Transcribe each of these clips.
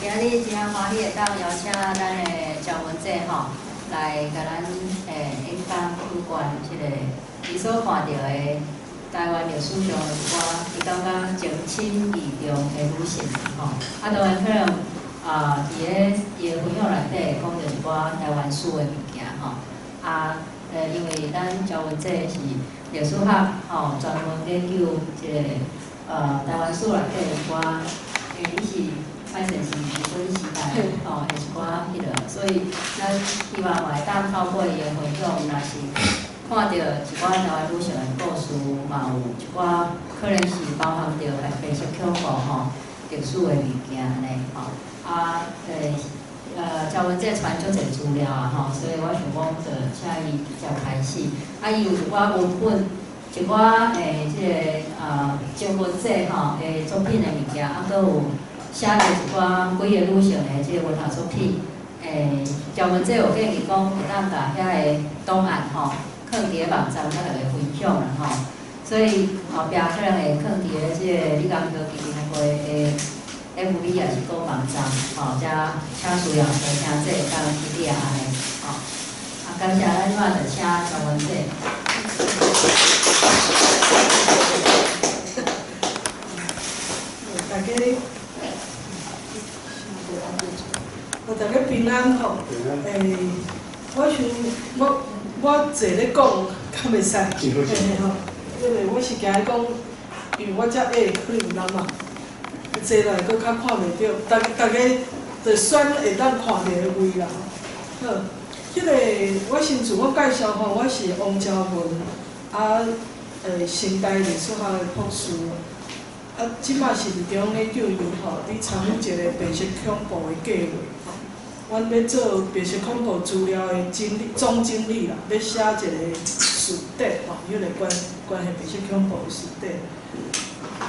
今日真欢喜会当邀请咱的赵文姐吼来甲咱演讲有关即个伊所看到的台湾历史上的一寡，伊感觉情深意重的女性吼。啊，当然可能伫个伊的分享内底讲到一寡台湾史的物件吼。因为咱赵文姐是历史学吼，专门研究即个台湾史内底一寡，伊是。歹势是日本时代吼，的一寡迄落，所以咱希望会当透过伊的分享，若是看到一寡台湾女性的故事，嘛有一寡可能是包含着白色恐怖吼历史的物件安尼吼。赵文姐传足侪资料吼，所以我想讲就请伊直接开始。伊有一寡文本，一寡即个赵文姐吼的作品的物件，搁有。写了一寡几个女性的即个文学作品，赵文姐有建议讲，会当把遐个档案吼放伫个网站，甲大家分享啦吼。所以后壁可能会放伫个即个李工科基金会的 FB 也是讲网站吼，遮请需要收听这会当去底下安尼吼。感谢咱即摆就请赵文姐。大家。大家平安吼，我想我坐咧讲，敢袂使，吼，因为我是惊讲，因为我遮矮，可能有人嘛，坐来佫较看袂到，大家就选会当看到的位啦。好，迄个我先自我介绍吼，我是王昭文，清代历史学的博士。即摆是伫中咧救伊吼，伫参与一个白色恐怖的计划吼。阮要做白色恐怖资料的总整理啦，要写一个事底吼，迄个关系白色恐怖的事底。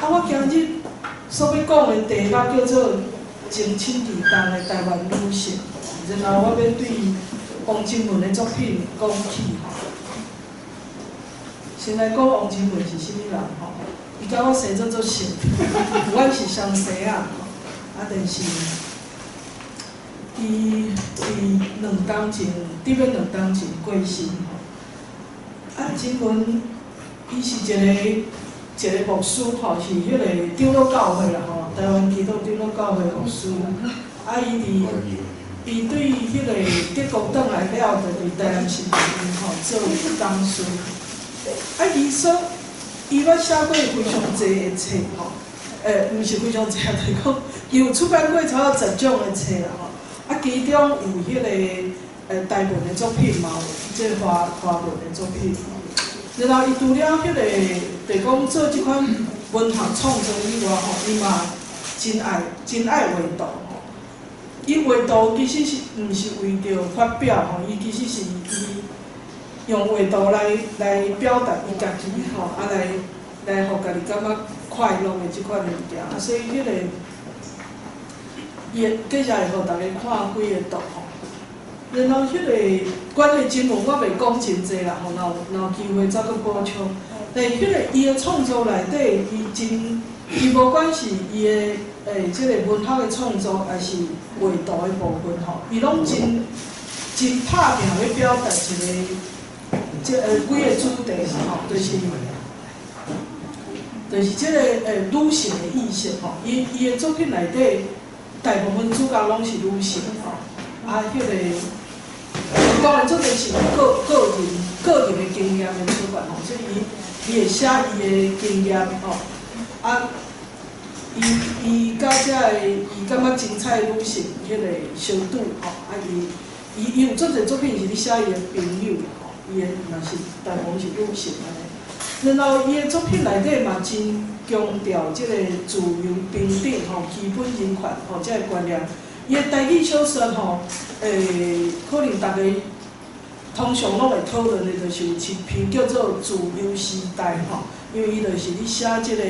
我今日所要讲的题目叫做“情深意重的台湾女性”，然后我要对王金文的作品讲起吼。先来讲王金文是啥物人吼？伊甲我生做姓，阮是相生啊，但是伊2冬前，伫要2冬前过身吼。金文伊是一个牧师吼，是迄个长老教会啦吼，台湾基督长老教会牧师。伊对迄个德国转来了，就伫台南新竹吼做讲师。伊捌写过非常侪的册吼，毋是非常侪，就是讲伊有出版过超过10种的册啦吼。其中有迄个台文的作品嘛，有即个华文的作品。然后伊除了迄个，就讲做即款文学创作以外吼，伊嘛真爱画图吼。伊画图其实是毋是为着发表吼，伊其实是伊。用画图来表达伊家己吼，来互家己感觉快乐的即款物件，所以迄个伊继续会互大家看几个图吼。然后迄个关于经文我袂讲真济啦吼，若有机会再搁补充。但是迄个伊的创作内底，伊无管是伊的即个文学的创作，还是画图的部分吼，伊拢真拍拼要表达一个。几个主题吼，就是即个女性的意识吼。伊的作品内底，大部分主角拢是女性吼。迄个当然，做侪是个人的经验的出发吼，所以伊会写伊的经验吼。伊甲遮个伊感觉精彩的女性迄个相拄吼。伊有做侪作品是咧写伊的朋友。伊的若是大部分是女性安尼，然后伊的作品内底嘛真强调即个自由平等吼、基本人权吼即个观念。伊的台语小说吼，可能大家通常拢会讨论的，就是有一篇叫做《自由时代》吼，因为伊就是咧写即个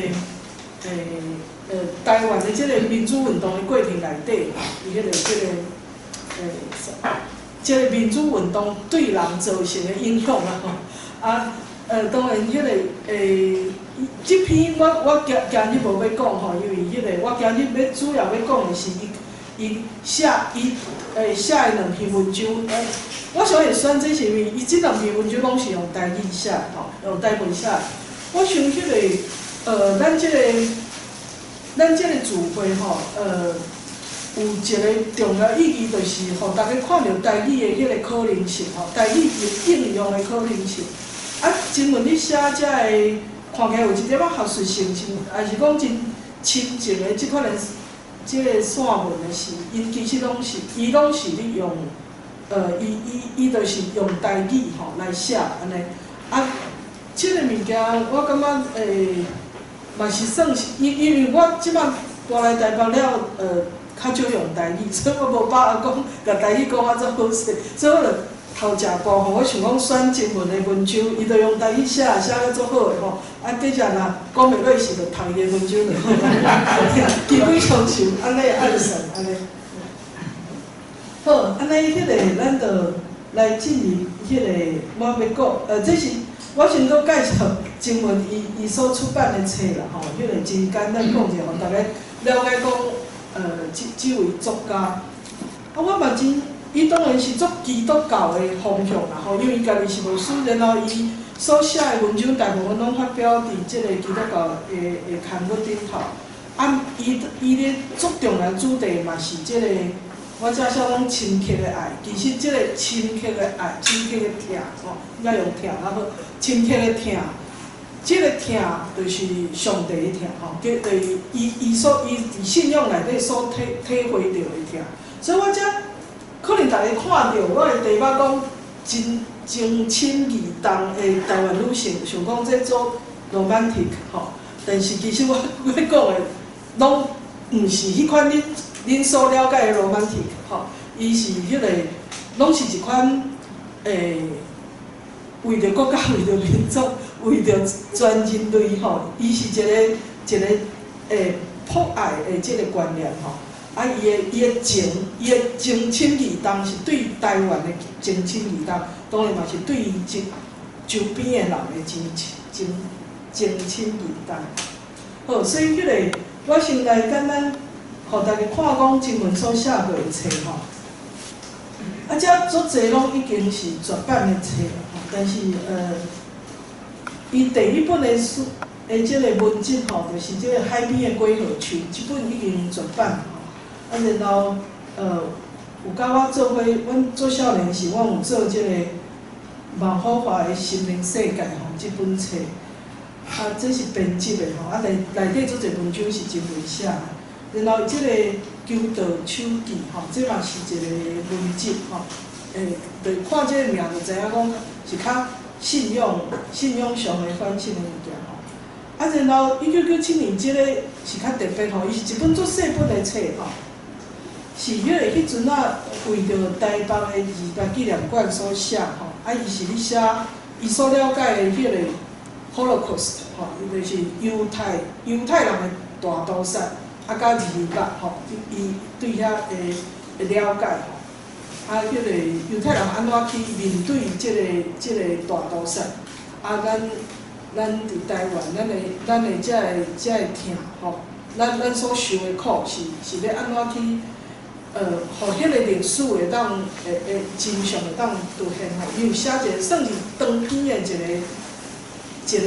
台湾的即个民主运动的过程内底，伊迄个即个民主运动对人造成的影响啦吼。当然迄个即篇我今日无要讲吼，因为迄个我今日主要要讲的是伊写写的两篇文章，我想会选这是因为伊这两篇文章拢是用台语写的吼，用台语写的。我想迄个咱这个聚会吼，有一个重要意义，就是互大家看到台语的迄个可能性吼，台语应用的可能性。啊，真文你写遮个，看起来有一点仔学术性，还是讲真亲情的即款的即个散文的诗，因其实拢是咧用，伊就是用台语吼来写安尼。啊，即个物件我感觉嘛是算是，因为我即摆搬来台北了，较少用台语，所以我无把握讲甲台语讲啊遮好势，所以我就头一步吼，我想讲选真文的文章，伊就用台语写啊足好诶吼，啊，底下若讲袂落是就读伊诶文章就好，基本上是安尼按算安尼。好，安尼迄个咱就来进入迄个我要讲，这是我先搁介绍真文伊所出版的册啦吼，迄个真简单讲者，互大家了解讲。即位作家，啊，我嘛真，伊当然是做基督教的方向啦吼，因为伊家己是牧师，然后伊所写的文章大部分拢发表伫即个基督教的刊物顶头。啊，伊咧注重的主题嘛是即个，我遮写讲深刻的爱。其实即个深刻的爱，深刻的疼吼，应该用疼较好，深刻的疼。即个疼就是上帝的疼吼，就是伊伫信仰内底所体会到的疼。所以我遮可能大家看到我的题目讲真情意动的台湾女性，想讲这做 romantic 吼，但是其实我讲的拢毋是迄款恁所了解的 romantic 吼，伊是迄个拢是一款为着国家、为着民族、为着全人类吼，伊是一个博爱的即个观念吼。啊，伊的情深意重是对台湾的情深意重，当然嘛是对周边的人的情深意重。好，所以迄个我先来简单，互大家看讲真文所写过的册吼。啊，遮足侪拢已经是绝版的册啦吼，但是伊第一本的书即个文集吼，就是即个海边的归河区，即本已经绝版吼。啊，然后有甲我做伙，阮做少年时，阮有做即个万华华的心灵世界吼，即本册。啊，这是编辑的吼，啊内底做侪文章是真文写的。然后即个求道手记吼，这嘛是一个文集吼，就看这个名就知影讲是较信仰上的反省的物件吼。啊，然后1997年即个是较特别吼，伊是一本足细本的册吼，是迄阵啊为着台北的二八纪念馆所写吼，啊，伊是咧写伊所了解的迄个 Holocaust 吼，伊就是犹太人的大屠杀。啊，甲二八吼，伊对遐会了解吼。啊，迄个犹太人安怎去面对即个大屠杀？啊，咱伫台湾，咱的遮个疼吼，咱所受的苦是要安怎去互迄个历史会当真相会当凸显吼。伊有写一个算是长篇的一个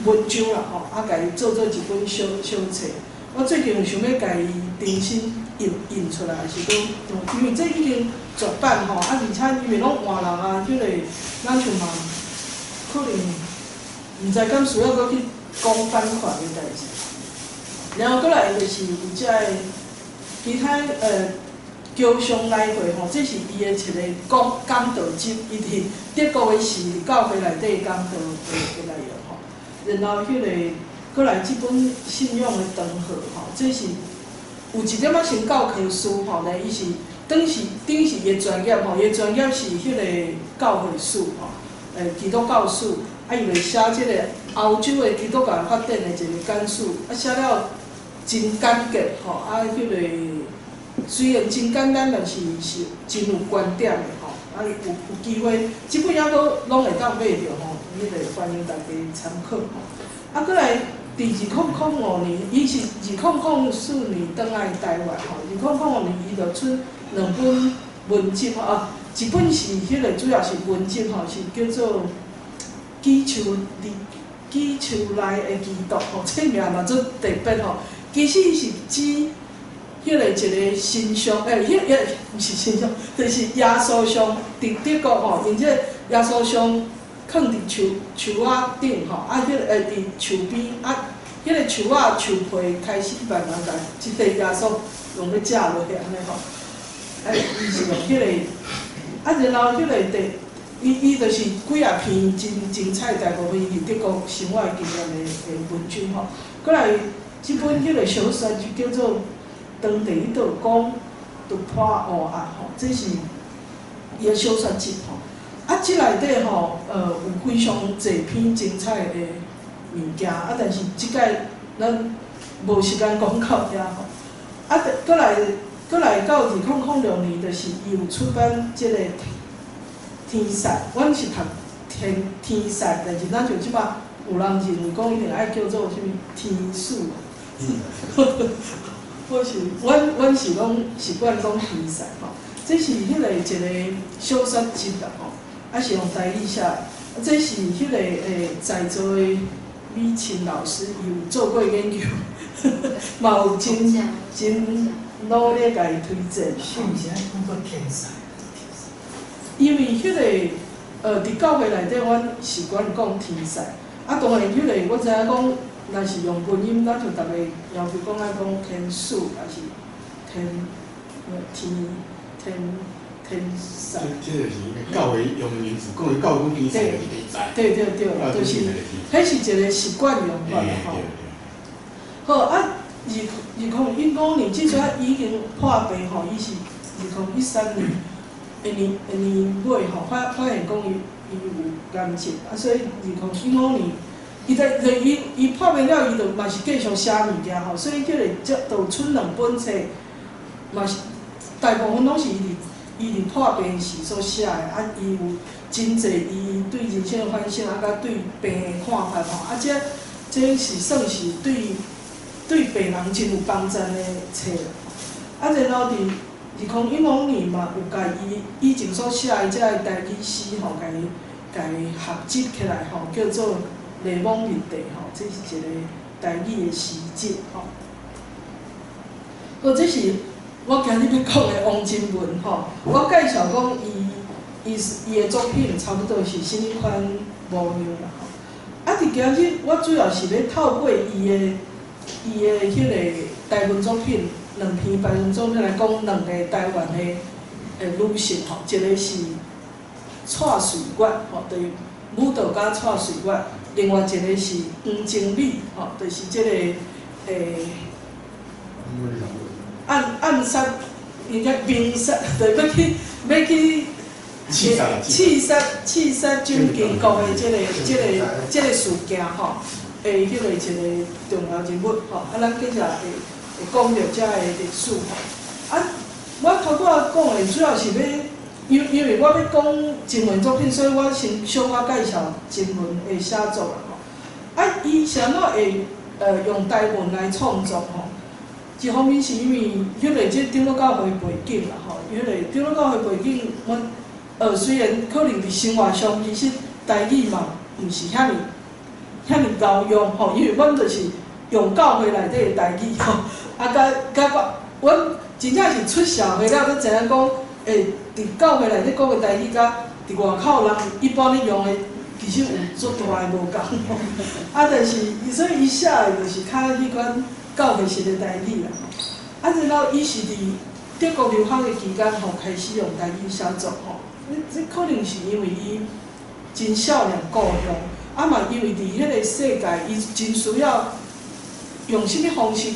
文章啦吼，啊，甲伊做一本小册。我最近有想要家己重新印出来，是讲，因为这已经绝版吼，啊，而且因为拢换人啊，迄个咱像嘛，可能毋知敢需要搁去讲版权的代志。然后过来就是有遮个其他高雄来回吼，这是伊的一个讲道集，伊伫德国的是教会内底讲道的内容吼，然后迄个。过来即本信仰的长河吼，这是有一点仔像教科书吼，但伊是顶是伊的专业吼，伊的专业是迄个教会史吼，基督教史，啊，伊会写即个欧洲的基督教发展的一个简史，啊，写了真简洁吼，啊，迄个虽然真简单，但是真有观点的吼，啊，有机会，即本抑阁拢会当买着吼，迄个欢迎大家参考吼，啊，过来。2005年，伊是2004年倒来台湾吼，2005年伊就出2本文集吼，一本是迄个主要是文集吼，是叫做基丘内的基督吼，这名嘛做特别吼。其实伊是指迄个一个神像，毋是神像，就是耶稣像伫德国吼，因这耶稣像放伫树仔顶吼，迄个伫树边迄个树仔树皮开始慢慢甲即个耶稣用咧架落去安尼吼，伊是用迄个，然后迄个伊就是几啊篇真彩，大部分是德国生活经验的文章吼。过来，即本迄个小说就叫做《当地伊就讲突破黑暗》吼，这是伊的小说集吼。即内底吼，有非常侪篇精彩的物件，但是即届咱无时间讲到遐吼。过来到2006年，就是伊有出版即个天使，阮是读天使，但是咱就即摆有人认为讲一定爱叫做啥物天使。阮是拢习惯讲天使吼，这是迄个一个小说集啦吼，是用台语写的。这是迄个在座的美琴老师有做过研究，嘛有真努力甲伊推荐。是毋是爱讲做天使？因为迄个伫教会内底，阮习惯讲天使。当然迄个我知影讲，若是用文音，咱就逐个要求讲爱讲天使，还是天使。这就是教会用名字，讲伊教会天使就是天使。对，就是，迄是一个习惯用法啦吼。好2015年，即阵已经破病吼，伊是2013年年尾吼，发现讲伊有癌症，所以2015年，伊破病了，伊就嘛是继续写物件吼，所以迄个就出2本册，嘛是大部分拢是伊伫破病时所写的，伊有真侪伊对人生的反省，甲对病的看法吼，这是算是对病人真有帮助的册啦。然后2015年嘛，有甲伊以前所写的这个台语诗吼，甲伊合集起来吼，叫做《内蒙日地》吼，这是一个台语的诗集吼。好，这是我今日要讲的王金文吼。我介绍讲伊的作品差不多是什么款模样啦吼。伫今日我主要是要透过伊的迄个台文作品，2篇台文作品来讲2个台湾的女性吼，一个是蔡瑞月吼，就是舞蹈家蔡瑞月，另外一个是黄经理吼，就是即个暗杀，人家明杀，就要去刺杀蒋经国的即个事件吼。迄个一个重要人物吼，咱接着会讲到遮个历史吼。我头拄仔讲的主要是要，因为我要讲真文作品，所以我先小可介绍真文的写作啦吼。伊啥物会用台文来创作吼？一方面是因为迄个即长老教会背景啦吼，迄个长老教会背景，阮虽然可能伫生活上其实台语嘛，毋是遐尼高用吼，因为阮就是用教会内底的台语吼，阮真正是出社会了，才知影讲，伫教会内底讲的台语，甲伫外口人一般咧用的，其实有足大的无共吼。但是所以伊写的就是较迄款教会式的台语啦吼。然后伊是伫德国留学的期间吼，开始用台语写作吼。这可能是因为伊真少年故乡。嘛，因为伫迄个世界，伊真需要用什么方式，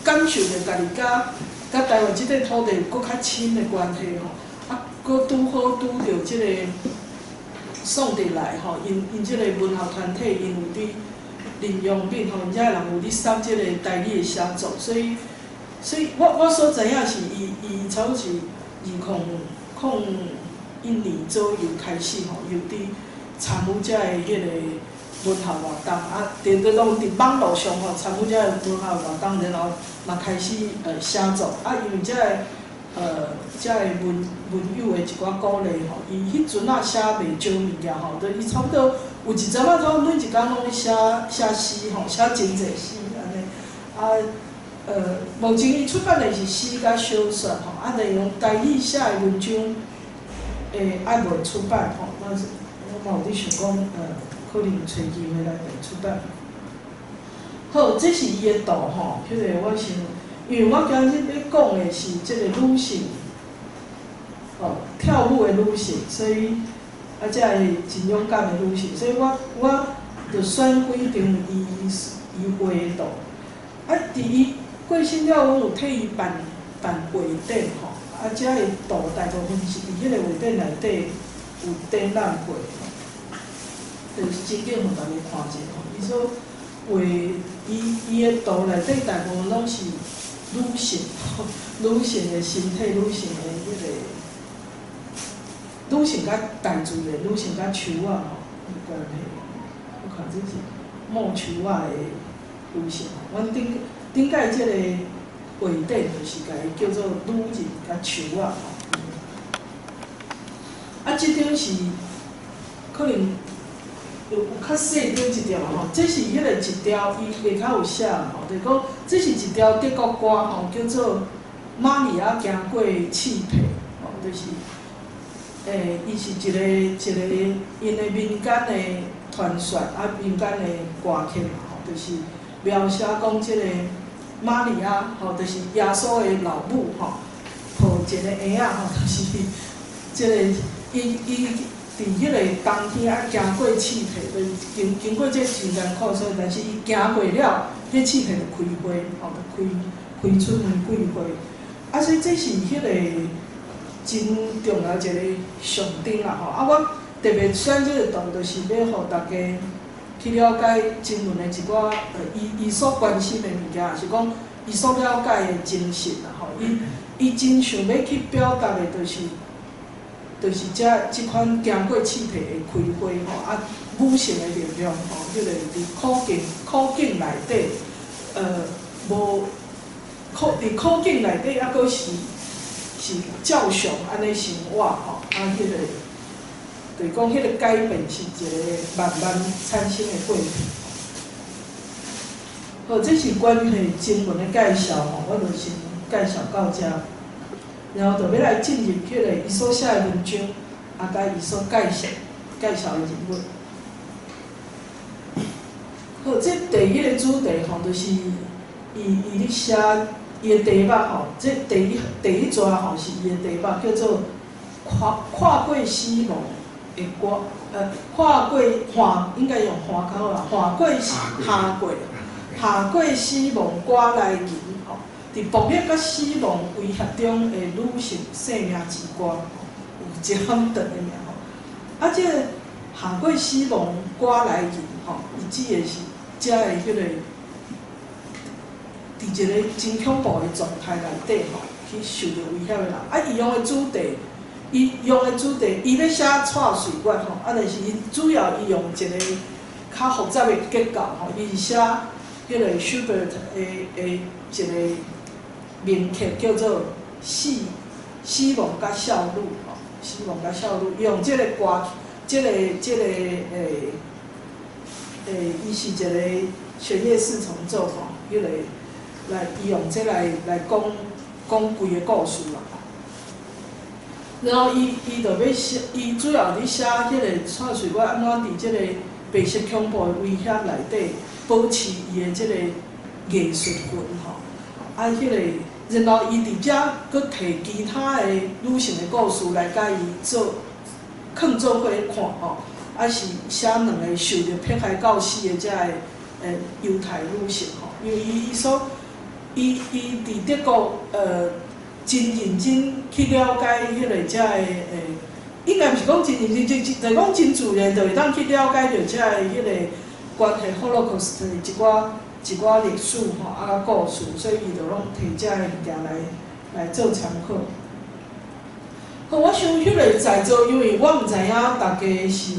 感受着家己甲台湾即块土地搁较亲的关系吼。搁拄好拄着即个宋帝来吼，因即个文学团体，因有伫林用品吼，因遮个人有伫送即个台语的写作，所以我所知影是伊差不多是2001年左右开始吼，有伫参与遮个迄个文学活动，啊，伫拢伫网络上吼参与遮个文学活动，然后嘛开始写作，啊，因为遮个文友的一寡鼓励吼，伊迄阵仔写袂少物件吼，伊差不多有一阵仔总每一工拢咧写诗吼，写真侪诗安尼，啊。目前伊出版的是诗甲小说吼，啊，内容台语写的文章，还未出版吼，我嘛有伫想讲，可能找机会来出版。好，这是伊的图吼，迄个我想，因为我今日要讲的是即个女性，跳舞的女性，所以才会真勇敢的女性，所以我就选几张伊画的图，啊，伫伊。过身了，阮有替伊办画展吼，啊，遮个图大部分是伫迄个画展内底有展览过，就是真紧互大家看者吼。伊所画伊的图内底大部分拢是女性，女性的身体，女性的女性甲大自然，女性甲树仔吼有关系。我看这是木树仔的女性，阮顶届即个画展就是甲伊叫做女人甲树仔吼。啊，即张是可能有较细张一条吼，这是迄个一条伊下骹有写吼，就是讲这是一条德国歌吼，叫做《玛利亚行过刺皮》吼，就是伊是一个因的民间的传说啊，民间的歌曲吼，就是描写讲即个。玛利亚吼，就是耶稣的老母吼，抱一个婴仔吼，就是即个伊伫迄个冬天啊行过刺皮，就是经过这真艰苦，所以但是伊行过了，迄刺皮就开花吼，就开出玫瑰花。啊，所以这是迄个真重要一个象征啦吼。啊，我特别选这个图，就是要互大家。去了解经文的一寡伊所关心的物件，是讲伊所了解的精神啦吼。伊真想要去表达的，就是即款经过刺皮的开花吼，啊，女性的力量吼，迄个伫苦境内底，无伫苦境内底，抑阁是照常安尼生活吼，啊，迄个。就是讲，迄个改变是一个慢慢产生的过程。好，这是关于经文的介绍吼，我就先介绍到这，然后就要来进入迄个伊所写的文章，甲伊所介绍的人物。好，这第一个主题吼，就是伊咧写伊的题目吼，这第一节吼是伊的题目，叫做跨过死亡。跨过应该用跨口啦，下过死亡赶来人吼，伫暴力甲死亡威胁中的女性性命之歌，有一项长的名吼。啊，这个下过死亡赶来人吼，伊指的是遮的迄个，伫一个真恐怖的状态内底吼，去受到威胁的人。啊，伊用的主题。伊要写蔡水月吼，啊，但是伊主要伊用一个较复杂的结构吼，伊是写迄个 Schubert 的一个名曲叫做死亡甲少女吼，死亡甲少女，伊用即个歌，即个伊是一个弦乐四重奏吼，迄个伊用这来讲规个故事啦。然后伊就要写，伊主要伫写迄个蔡水月安怎伫即个白色恐怖的威胁内底保持伊的即个艺术魂吼，啊，迄个，然后伊伫遮佫摕其他的女性的故事来甲伊放做伙看吼，啊是写两个受着迫害到死的遮个犹太女性吼，因为伊伫德国真认真去了解迄个遮个应该毋是讲真认真，就是讲真自然，就会当去了解着遮个迄个关系 Holocaust 的一寡历史吼，啊故事，所以伊就拢摕遮个物件来做参考。好，我想迄个在座，因为我毋知影大家是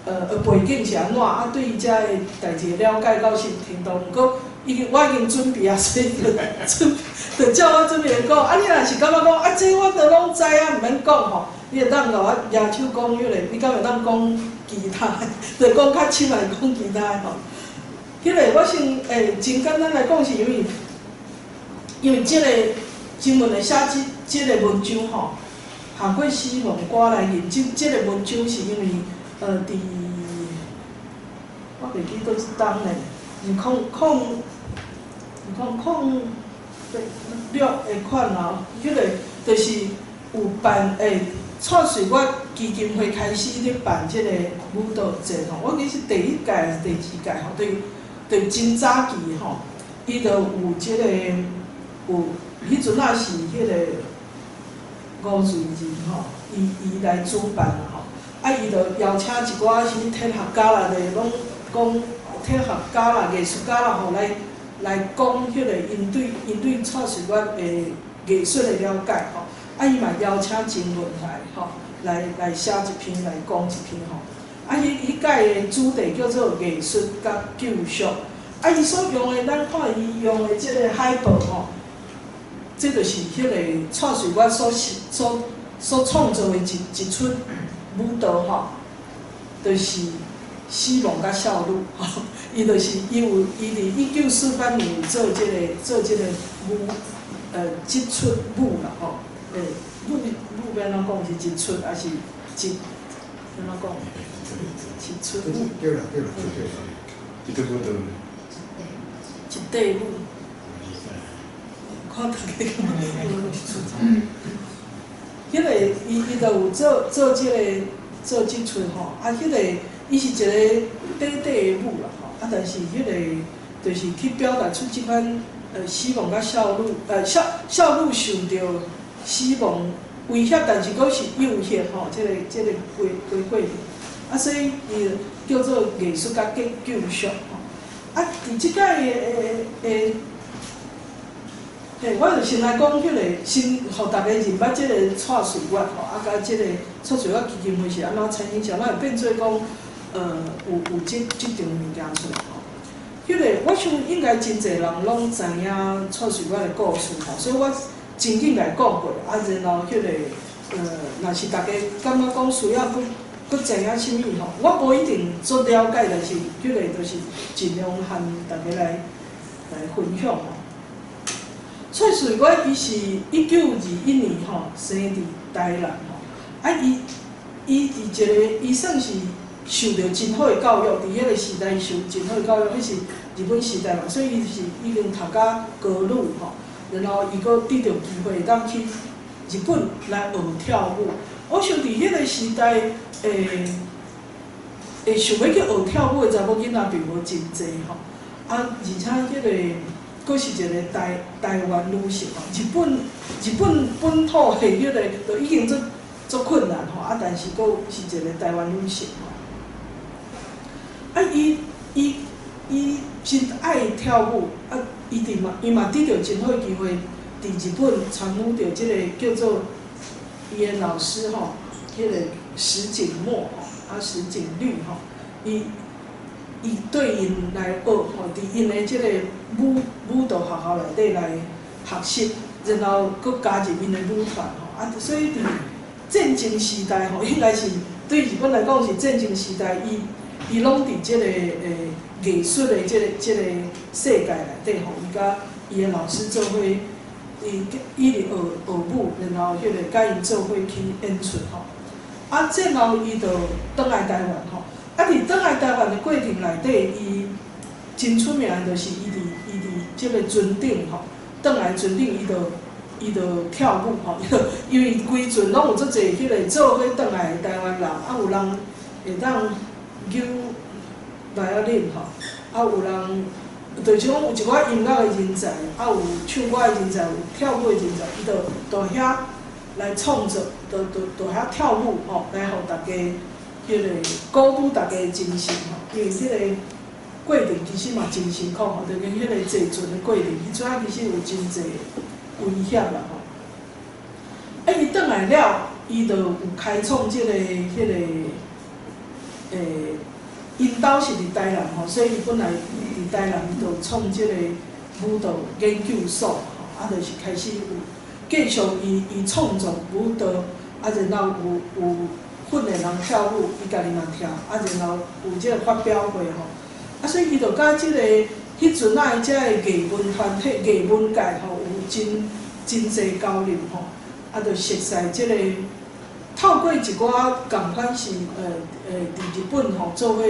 背景是安怎，啊对伊遮个代志了解到什么程度？毋过我已经准备啊，所以就叫我准备讲，啊你若是感觉讲啊，这我都拢知啊，毋免讲吼，你会当甲我举手讲迄个，你敢会当讲其他？就讲较深来讲其他吼。迄个我先真简单来讲，是因为即个新闻的写即个文章吼，下过西蒙歌来研究即个文章，是因为伫我袂记倒一当咧，是06的款啦，迄个就是有办蔡水我基金会开始咧办即个舞蹈节吼，我记是第1届还是第2届吼，对真早期吼，伊就有即个有，迄阵也是迄个吴瑞仁吼，伊来主办啦吼，啊伊就邀请一寡什物体学家啦咧，拢讲体学家啦、艺术家啦吼来讲迄个因对蔡水我的艺术的了解吼，啊伊嘛邀请真文来吼，来写一篇来讲一篇吼。啊，迄届的主题叫做艺术甲救赎。啊，伊所用的，咱看伊用的即个海报吼，这就是迄个蔡水我所创造的一出舞蹈吼，就是死亡甲笑女吼。伊就是伊伫1948年有做即个舞，即出舞啦吼，舞要安怎讲是一出，还是一安怎讲？一出舞。对啦，一个舞蹈。一块舞。看大家讲，迄个伊就有做即出吼，啊，迄个伊是一个短的舞啦吼，啊，但是迄个就是去表达出即款死亡甲少女，少女受到死亡威胁，但是佫是诱惑吼，即个过程，啊，所以伊叫做艺术甲救赎吼。啊，伫即届我就先来讲迄个，先互大家认捌即个蔡水月吼，啊，甲即个蔡水月基金会是安怎产生，怎会变做讲有即场物件出来吼。迄个我想应该真侪人拢知影蔡水月的故事吼，所以我真紧来讲过，啊，然后迄个若是大家感觉讲需要佫知影啥物吼，我无一定做了解，但是迄个就是尽量和大家来分享吼。蔡水月伊是1921年吼生伫台南吼，啊伊伫一个伊算是受到真好的教育，伫迄个时代受真好的教育，迄是日本时代嘛，所以伊是已经读甲高女吼，然后伊佫得到机会当去日本来学跳舞。我想伫迄个时代，会想要去学跳舞的查某囡仔并无真济吼，啊，而且迄个。佫是一个台湾女性吼，日本本土的迄个都已经足困难吼，啊，但是佫是一个台湾女性吼，啊，伊真爱跳舞，啊，伊嘛得到真好的机会，伫日本参与着即个叫做伊的老师吼，迄个石井墨吼，啊石井绿吼，伊对因来学吼，伫因的即个舞蹈学校内底来学习，然后佫加入因的舞团吼，啊，所以伫战争时代吼，应该是对日本来讲是战争时代，伊拢伫即个艺术的即个世界内底吼，伊甲伊的老师做伙，伊直学舞，然后迄个甲因做伙去演出吼，啊，然后伊就倒来台湾吼。啊！伫倒来台湾的过程内底，伊真出名的就是伊伫即个船顶吼，倒来船顶伊就跳舞吼，因为规船拢有足侪迄个做伙倒来的台湾人，啊有人会当扭来啊啉吼，啊有人就是讲有一寡音乐的人才，啊有唱歌的人才，有跳舞的人才，伊就到遐来创作，到遐跳舞吼，来互大家。迄个鼓舞大家的精神吼，因为迄个过程其实嘛真辛苦吼，就跟迄个坐船的过程，迄阵啊其实有真侪危险啦吼。啊，伊倒来了，伊就有开创迄个因兜是伫台南吼，所以伊本来伫台南就创即个舞蹈研究所吼，啊，就是开始有继续伊创作舞蹈，啊，然后有训练人跳舞，伊家己嘛跳，啊，然后有即个发表会吼，啊，所以伊就甲即个迄阵啊，伊遮个艺文团体、艺文界吼有真侪交流吼，啊，就熟悉即个。透过一寡共款是伫日本吼做伙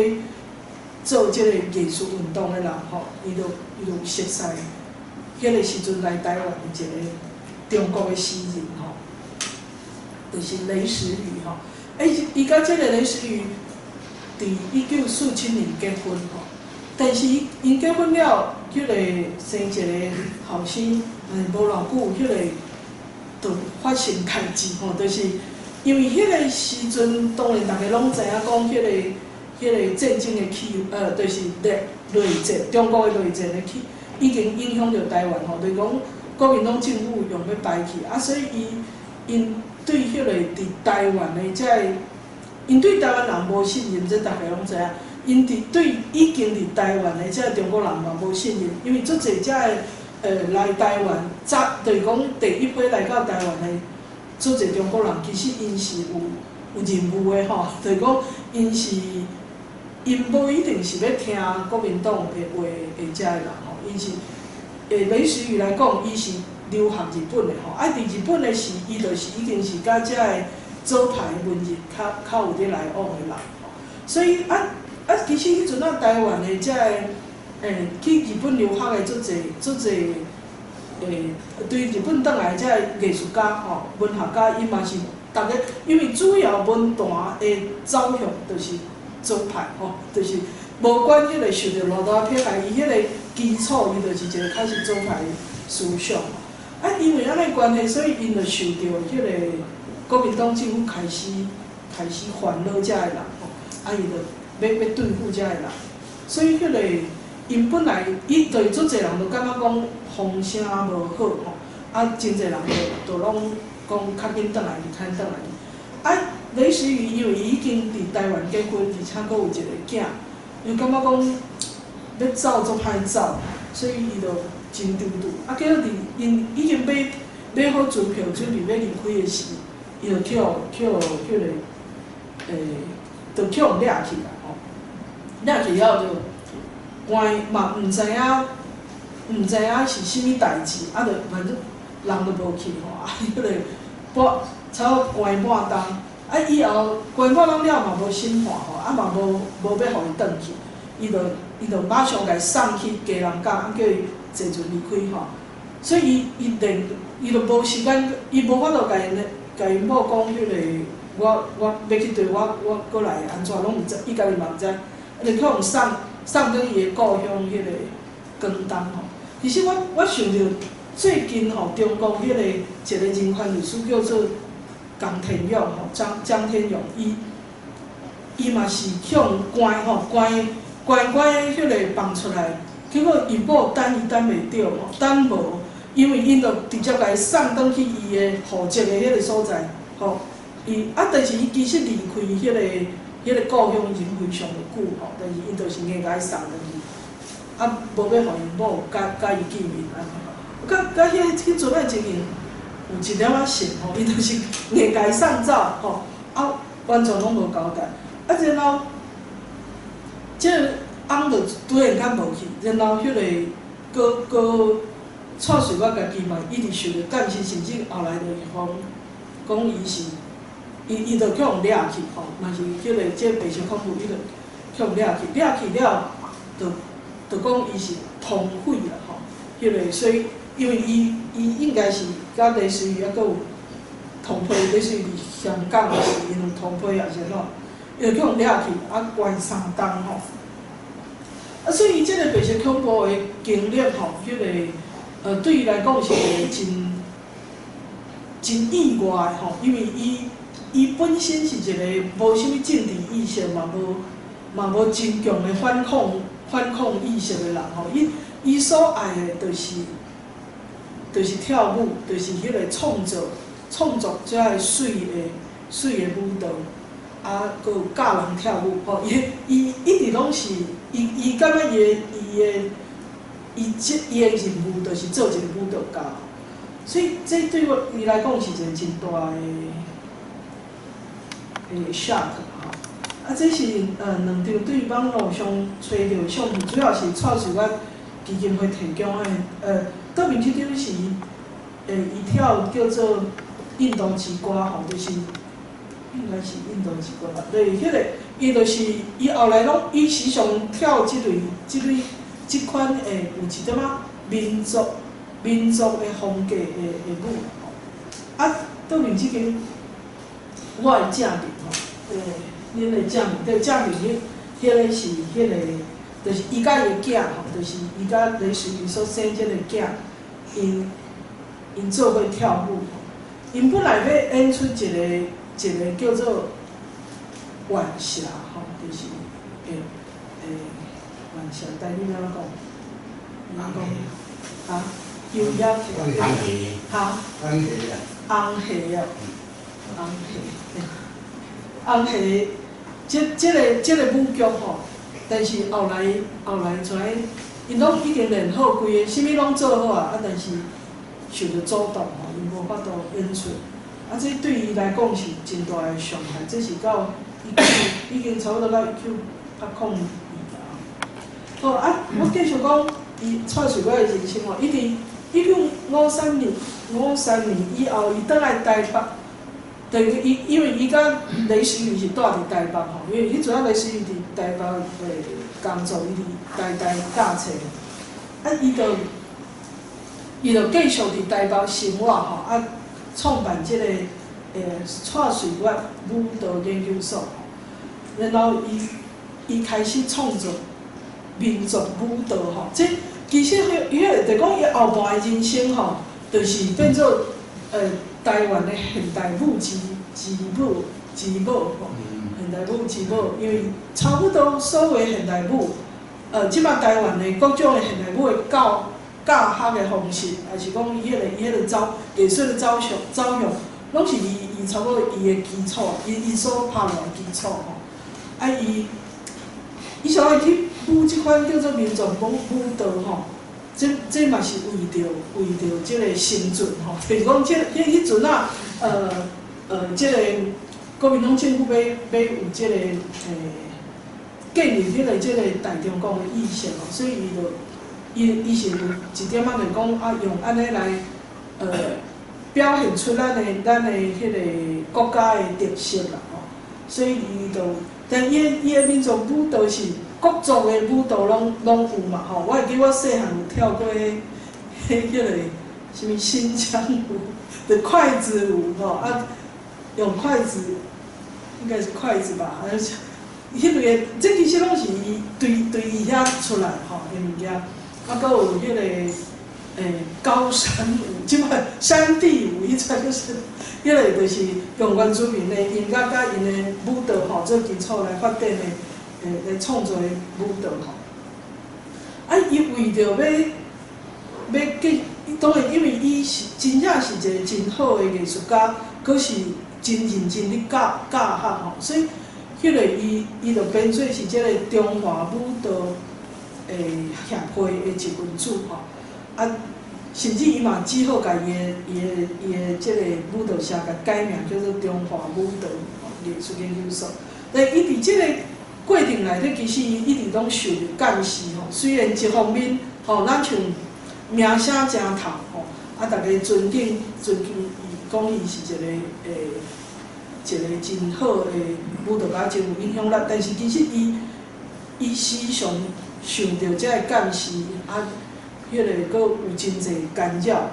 做即个艺术运动的人吼，伊就熟悉迄个时阵来台湾一个中国的诗人吼，就是雷石宇吼。伊甲即个雷石宇伫1947年结婚吼，但是因结婚了，迄个生一个后生，无偌久，迄个就发生代志吼，就是。因为迄个时阵，当然大家拢知影讲，迄个战争的就是内战，中国的内战的已经影响着台湾吼，就是讲国民党政府用要排去，啊，所以因对迄个伫台湾的遮个，因对台湾人无信任，这大家拢知影。因对已经伫台湾的遮个中国人嘛无信任，因为足侪遮个来台湾，就是讲第一批来到台湾的。做者中国人其实因是有任务的吼，就是讲因无一定是要听国民党的话的遮个人吼，因是雷石宇来讲，伊是留学日本的吼，啊，伫日本的是伊就是已经是甲遮个左派文人较有咧来往的人吼，所以其实迄阵台湾的遮个去日本留学的足侪。对日本倒来，遮个艺术家吼、文学家，伊嘛是大家，因为主要文坛的走向就是左派吼，就是无管迄个受到偌大迫害，伊迄个基础伊就是一个开始左派思想吼。啊，因为安尼关系，所以因就受到迄个国民党政府开始烦恼遮个人吼，啊，伊就要对付遮个人，所以迄个因本来伊对足侪人都感觉讲。风声无好吼，啊，真侪人就拢讲较紧转来，较紧转来。啊，雷石宇因为伊已经伫台湾结婚，而且佫有一个囝，伊感觉讲要走足歹走，所以伊就真丢丢。啊，结果因已经买好船票，准备要离开的时，伊就去迄个就去互掠去啦吼，掠去了就关嘛毋知影。毋知影是啥物代志，啊，就反正人就无去吼，啊，迄个差不多关半冬，啊，以后关半冬了嘛无心看吼，啊嘛无要互伊转去，伊就马上甲伊送去家人家，啊叫伊坐船离开吼。所以伊就无时间，伊无法度甲因某讲迄个我要去对我过来安怎拢毋知，伊家己嘛毋知，啊就去互送转伊的故乡迄个广东吼。其实我想到最近吼，中国迄个一个人权律师叫做江天勇吼，张天勇，伊嘛是向关迄个放出来，结果伊某等袂着吼，等无，因为因就直接甲伊送转去伊的户籍的迄个所在吼，但是伊其实离开迄个故乡已经非常的久吼，但是因就是硬甲伊送转去。啊，无要互因某甲伊见面安尼吼，甲迄阵仔情形有一点仔像吼，伊就是硬甲伊送走吼，啊，完全拢无交代，啊，然后即个翁就突然间无去，然后迄个蔡水我家己嘛一直受着担心，甚至后来就讲伊就去互掠去吼，嘛是迄个即白色恐怖，伊就去互掠去了就讲伊是通匪啦吼，迄个所以因为伊应该是甲雷石宇还佫有同批，雷石宇伫香港是因有同批还是怎？伊就去互掠去，啊关3冬吼。啊，所以伊即个白色恐怖的经历吼，迄个对伊来讲是一个真意外吼，因为伊本身是一个无啥物政治意识嘛无真强的反抗意识的人吼，伊所爱的就是跳舞，就是迄个创作遮个水的舞蹈，啊，佮有教人跳舞，吼，伊一直拢是伊感觉伊的任务就是做一个舞蹈家，所以这对伊来讲是一个真大的shock 吼。啊，这是两张对网络上找到相片，主要是蔡水我基金会提供的。倒面这张是伊跳叫做印度之歌吼，就是应该是印度之歌吧。对，迄个伊就是伊后来拢伊时常跳即款有一点仔民族的风格的舞吼。啊，倒面即间我的正面吼，恁的正面，对正面迄个是迄个，就是伊甲伊的囝吼，就是伊甲雷水鱼所生即个囝，因做伙跳舞。因本来要演出一个叫做晚霞吼，就是晚霞，台语怎讲？啊，优雅红旗，哈，红旗啊，红旗啊，红旗，这个舞剧吼，但是后来在因拢已经练好规个，啥物拢做好啊，但是受到阻挡吼，因无法度演出。啊，这对伊来讲是真大的伤害，这是到已经差不多到1982年啦。好啊，我继续讲伊蔡水我的人生吼，一直1953年以后，伊倒来台北，等于因为伊甲雷时雨是住伫台北吼，因为伊主要雷时雨伫台北工作，伊伫台教册，啊，伊就继续伫台北生活吼，啊，创办即个蔡水月舞蹈研究所，然后伊开始创作民族舞蹈吼，即其实伊就讲伊后半的人生吼，就是变做台湾的现代舞之母吼，现代舞之母，因为差不多所有的现代舞，即摆台湾的各种的现代舞的教学的方式，还是讲伊迄个艺术的走向，拢是伊差不多伊的基础，伊所拍落的基础吼。啊，伊想要去舞即款叫做民族舞蹈吼，这嘛是为着即个生存吼，就是讲迄阵啊，即个国民党政府要有即个建立迄个即个大中国的意识吼，所以伊是有一点仔就是讲啊，用安尼来表现出咱的迄个国家的特色啦吼，所以伊就，但伊的民族舞蹈是各族的舞蹈拢有嘛吼。我会记我细汉有跳过迄个什么新疆舞，的筷子舞吼啊，用筷子应该是筷子吧，迄类个，这其实拢是伊对伊遐出来吼的物件。啊，搁有迄个高山舞，即摆山地舞，迄种就是迄个就是用原住民的音乐甲因的舞蹈吼做基础来发展的来创作的舞蹈吼。啊，伊为着要当然因为伊是真正是一个真好的艺术家，佫是真认真咧教学吼，所以迄个伊就变做是即个中华舞蹈协会的一份子吼，啊，甚至伊嘛只好甲伊的即个舞蹈社甲改名叫做中华舞蹈艺术研究所。但伊伫即个过程内底，其实伊一直拢受着监视吼。虽然一方面吼，咱像名声真透吼，啊，大家尊敬伊，讲伊是一个真好的舞蹈家，真有影响力。但是其实伊时常受到遮个监视，啊，迄个佫有真侪干扰。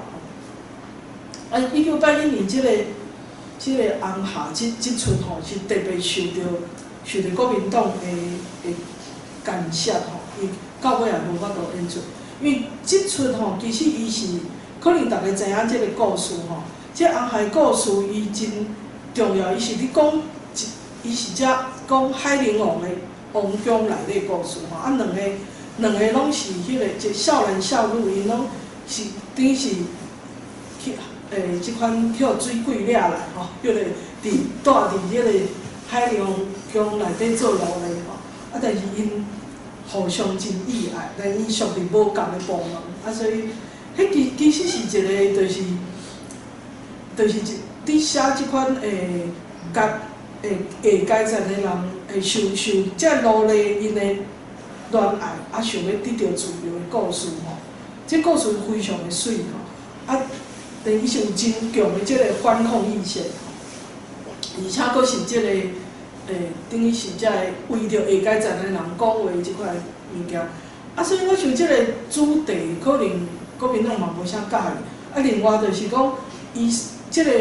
啊，1981年即个红夏即出吼，是特别受到国民党的干涉吼，伊到尾也无法度演出。因为即出吼，其实伊是可能大家知影即个故事吼，即红夏故事伊真重要，伊是咧讲，伊是只讲海陵王的王宫内底故事吼，啊两个拢是迄个一少男少女，因拢是等于是去即款跳水柜掠来吼，迄个住伫迄个海洋宫内底做奴隶吼，啊，但是因互相真意爱，但因属于无共的部门，啊，所以迄其实是一个伫写即款下阶层的人受遮奴隶因的恋爱，啊，想要得到自由的故事吼。这故事非常的水吼，啊，等于是有真强的即个反抗意识，而且佫是即个等于是遮为着下阶层的人讲话即块物件，啊，所以我想即个主题可能国民党嘛无啥介意，啊，另外就是讲伊。即个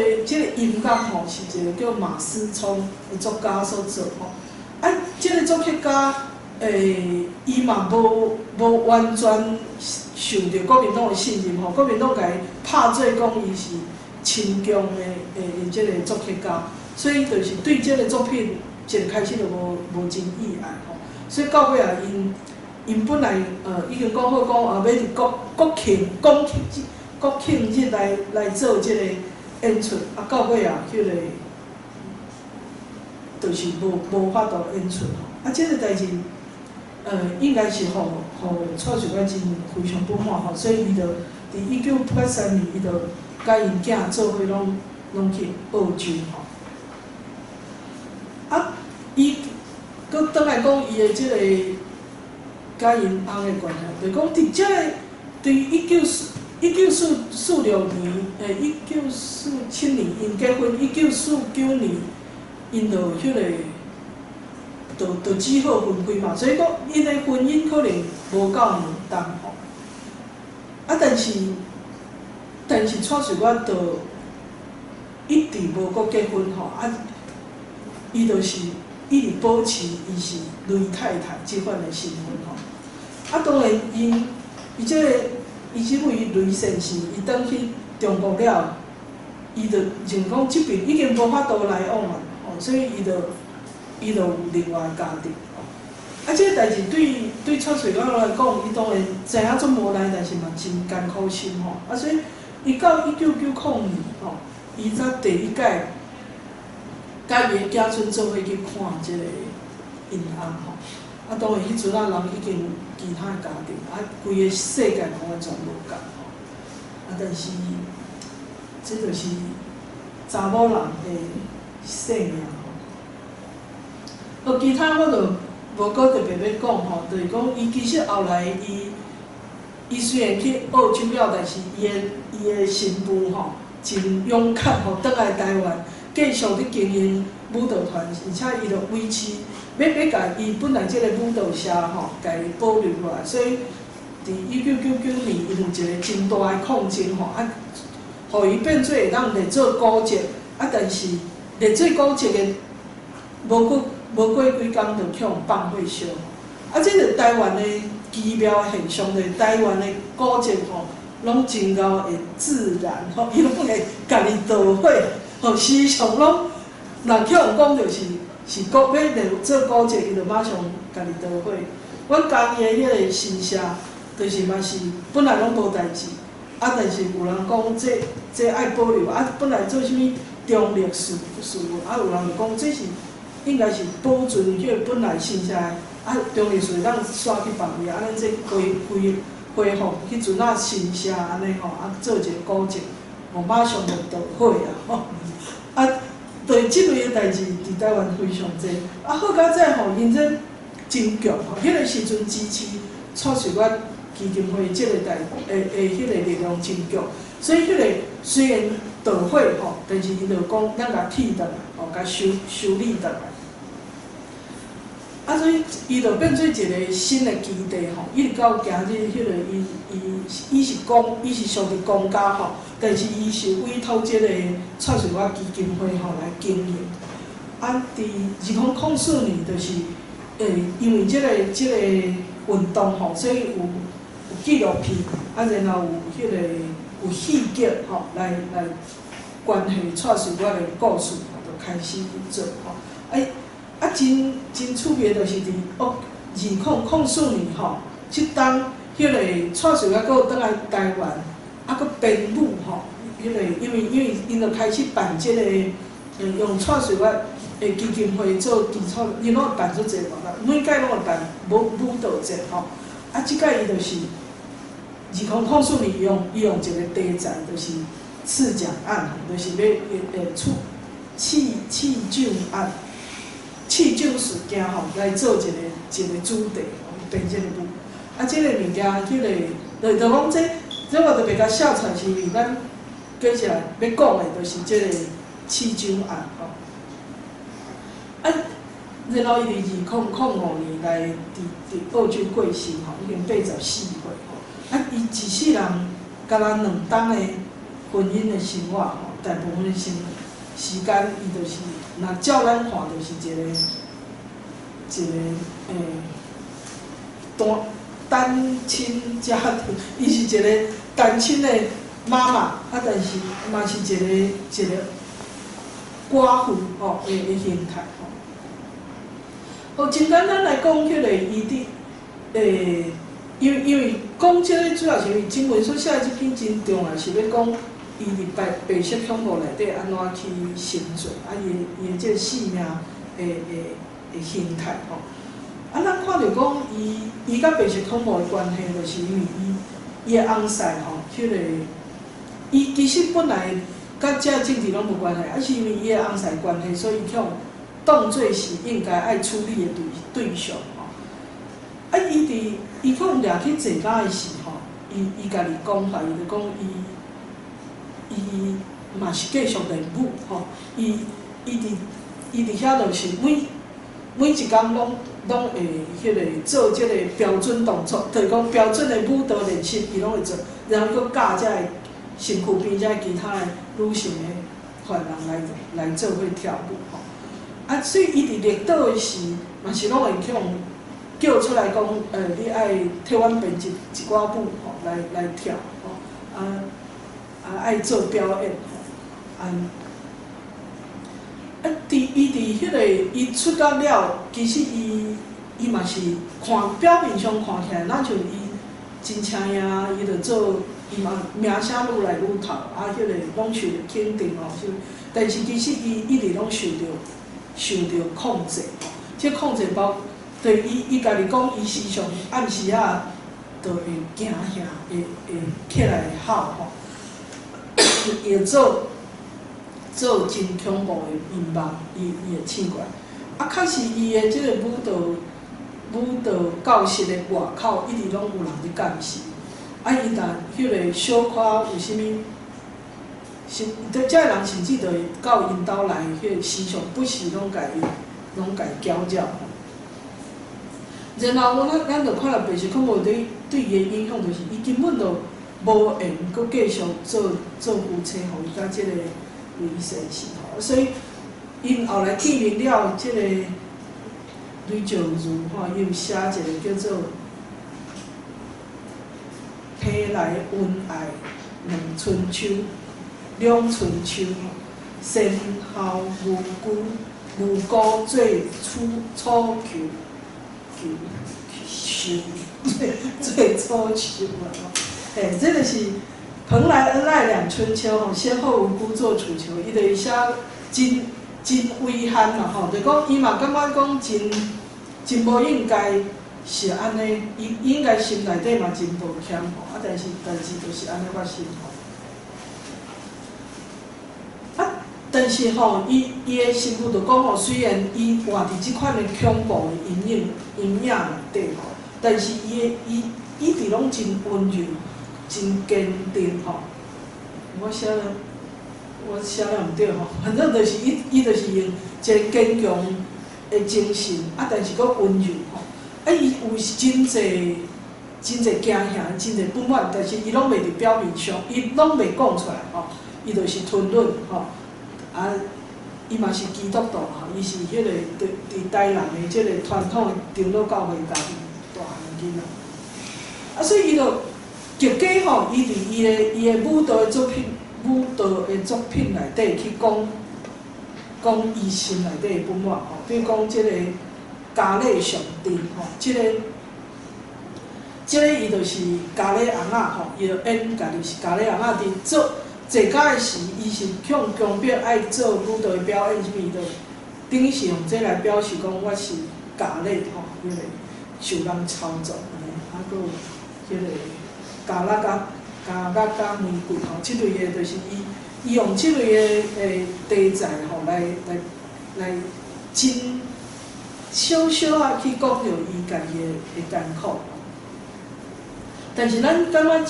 音乐吼是一个叫马思聪的作家所做吼，啊，即个作曲家伊嘛无完全受到国民党的信任吼，国民党甲伊拍做讲伊是亲共的即个作曲家，所以就是对即个作品一开始就无真意爱吼，所以到尾啊因本来已经讲好讲要伫国庆日来做即个。演出啊，到尾啊，迄个就是无法度演出吼。啊，即个代志，应该是互蔡水官真非常不满吼，所以伊就伫1983年，伊就甲因囝做伙拢去澳洲吼。啊，伊佫倒来讲伊的即个甲因翁的关系，就讲伫即个对1946年，1947年因结婚，1949年因就迄个，就只好分开嘛，所以讲因的婚姻可能无够稳当吼。啊，但是蔡水官就一直无搁结婚吼，啊，伊就是一直保持伊是雷太太即款的身份吼。啊，当然伊即个。伊即位雷先生，伊转去中国了，伊就像讲即边已经无法度来往啊，吼，所以伊就有另外家庭，吼。啊，即个代志对蔡水官来讲，伊当然知影足无奈，但是嘛真艰苦心吼。啊，所以伊到1990年，吼，伊才第一届甲伊的子孙做伙去看即个因翁吼。啊，当然迄阵啊，人已经有其他家庭，啊，规个世界拢完全无共吼。啊，但是这就是查某人的性命吼。其他我就无搁特别要讲吼，就是讲伊其实后来伊虽然去澳洲了，但是伊的新妇吼真勇敢吼，倒来台湾继续伫经营舞蹈团，而且伊就维持。要甲伊本来即个舞蹈社吼，甲伊保留落来，所以伫1999年，伊有一个真大的抗争吼，啊，互伊变做会当来做古籍，啊，但是来做古籍的无过几工就去互放火烧，啊，即个台湾的奇妙的现象，就是台湾的古籍吼，拢真够会自然吼，伊拢会家己导火，吼，时常拢人去互讲就是。是要来做古籍，伊就马上家己导火。阮家己的迄个新社，就是嘛是本来拢无代志，啊，但是有人讲这爱保留，啊，本来做啥物中历史，啊，有人就讲这是应该是保存迄个本来新社，啊，中历史咱刷去别位，啊，咱这恢复迄阵啊新社安尼吼，啊，做一个古籍，哦，马上就导火啊，吼，啊。对即类的代志，伫台湾非常多。啊，好佳哉吼，因这真强吼，迄个时阵支持蔡水官基金会即个迄个力量真强。所以迄个虽然导火吼，但是伊就讲咱甲替倒来，吼，甲修理倒来。啊，所以伊就变做一个新的基地吼，一直到今日迄个伊是属于公家吼。但是伊是委托即个蔡水官基金会吼来经营。啊，伫2004年，就是因为即个运动吼，所以有纪录片，啊，然后有戏剧吼来关系蔡水官的故事，就开始做吼。啊，真趣味就是伫2004年吼，即当迄个蔡水官佫倒来台湾。啊，佮编舞吼，迄个因为因就开始办即个用蔡水官基金会做基础，伊拢会办做侪活动，每届拢会办舞蹈节吼。啊，即届伊就是2004年伊用一个题材，就是刺蒋案，就是要出弃蒋案、弃蒋事件吼，来做一个主题，编这个舞。啊，即个物件，就讲这我特别甲写出来是因为咱接下来要讲的，就是即个弃蒋案吼。啊，然后伊伫2005年来伫澳洲过身吼，已经84岁吼。啊，伊一世人甲咱2档的婚姻的生活吼，大部分的时间伊就是，若照咱看就是一个单亲家庭，伊是一个单亲的妈妈，啊，但是嘛是一个寡妇吼的形态吼。哦，真简单来讲，迄个伊伫因为讲即个主要是因为新闻所写的即篇真重要，是要讲伊伫白色恐怖内底安怎去生存，啊，伊的即个性命的形态吼。啊，咱看着讲伊甲白色恐怖的关系，就是因为伊的翁婿吼，迄个伊其实本来甲这政治拢无关系，啊是因为伊的翁婿关系，所以向当作是应该爱处理的对象吼。啊，伊可能掠去坐监的时候，伊家己讲法，伊就讲伊嘛是继续练舞吼，伊伫遐就是每一工拢会迄个做即个标准动作，就是讲标准的舞蹈练习，伊拢会做，然后佮教遮个身躯边遮其他的女性的犯人来做伙跳舞吼。啊，所以伊伫热岛的时，嘛是拢会向叫出来讲，你爱替阮编一寡舞吼，来跳吼，爱做表演吼，伊伫迄个伊出到了，其实伊嘛是表面上看起来，咱像伊真请呀，伊就做，伊嘛名声愈来愈头，啊，迄个拢受着肯定哦，但是其实伊一直拢受着控制吼，即控制包，对伊家己讲，伊时常暗时啊，就会惊吓，会起来吼吼，会做真恐怖的面貌，伊会试过。啊，确实伊的即个舞蹈教室的外口一直拢有人伫监视。啊，伊若迄个小可有啥物，遮个人甚至就会到因兜来，迄个时常不时拢甲伊搅扰。然后咱就看到白色恐怖对伊的影响，就是伊根本就无缘阁继续做夫妻，互伊甲即个维生是吼，所以因后来记录了即个吕九如吼，伊有写一个叫做“皮来恩爱两春秋”，先后无辜最初求，最初求啊！这个是蓬莱恩爱两春秋吼，先后无辜做楚囚，伊就是写真危险嘛吼，就讲伊嘛感觉讲真无应该是安尼，伊应该心内底嘛真抱歉吼，啊但是就是安尼发生吼。啊，但是吼，伊的身躯就讲吼，虽然伊活伫即款的恐怖的阴影内底吼，但是伊直拢真温柔。真坚定吼，我写了毋对吼，反正就是伊就是用一个坚强的精神，啊，但是佫温柔吼，啊，伊有真侪惊吓，真侪不满，但是伊拢袂伫表面上，伊拢袂讲出来吼，伊就是吞忍吼，啊，伊嘛是基督徒吼，伊是迄个伫台南的即个传统的长老教会家己大汉囡仔，啊，所以伊就。结果吼，伊伫伊的舞蹈的作品内底去讲伊心内底的不满吼，比如讲即个家里上帝吼，即个伊就是家里翁仔吼，伊就演家己是家里翁仔伫做坐家的时，伊是向强迫爱做舞蹈的表演，啥物就等于是用这来表示讲我是假类吼，迄个受人操纵安尼，啊，搁有迄个假拉甲玫瑰吼，即类的就是伊用即类的题材吼来真小小啊去讲着伊家己的艰苦。但是咱感觉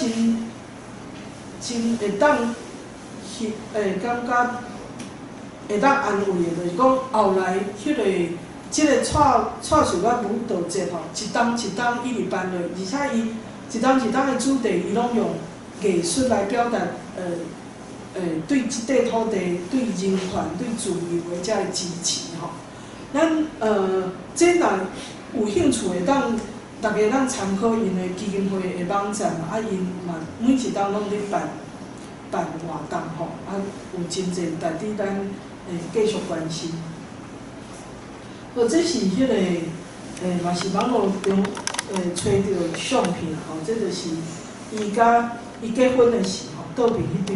真会当感觉会当安慰的，就是讲后来迄个即个蔡氏甲舞蹈节吼，一档一档一直办落，而且伊一档一档的主题，伊拢用艺术来表达对即块土地、对人权、对自由的遮个支持吼。咱这若有兴趣的，大家咱参考因的基金会的网站啊，因嘛每一档拢咧办活动吼，啊有真侪代替咱继续关心。这是迄个嘛是网络中找到相片吼，这就是伊结婚的时候，倒边迄张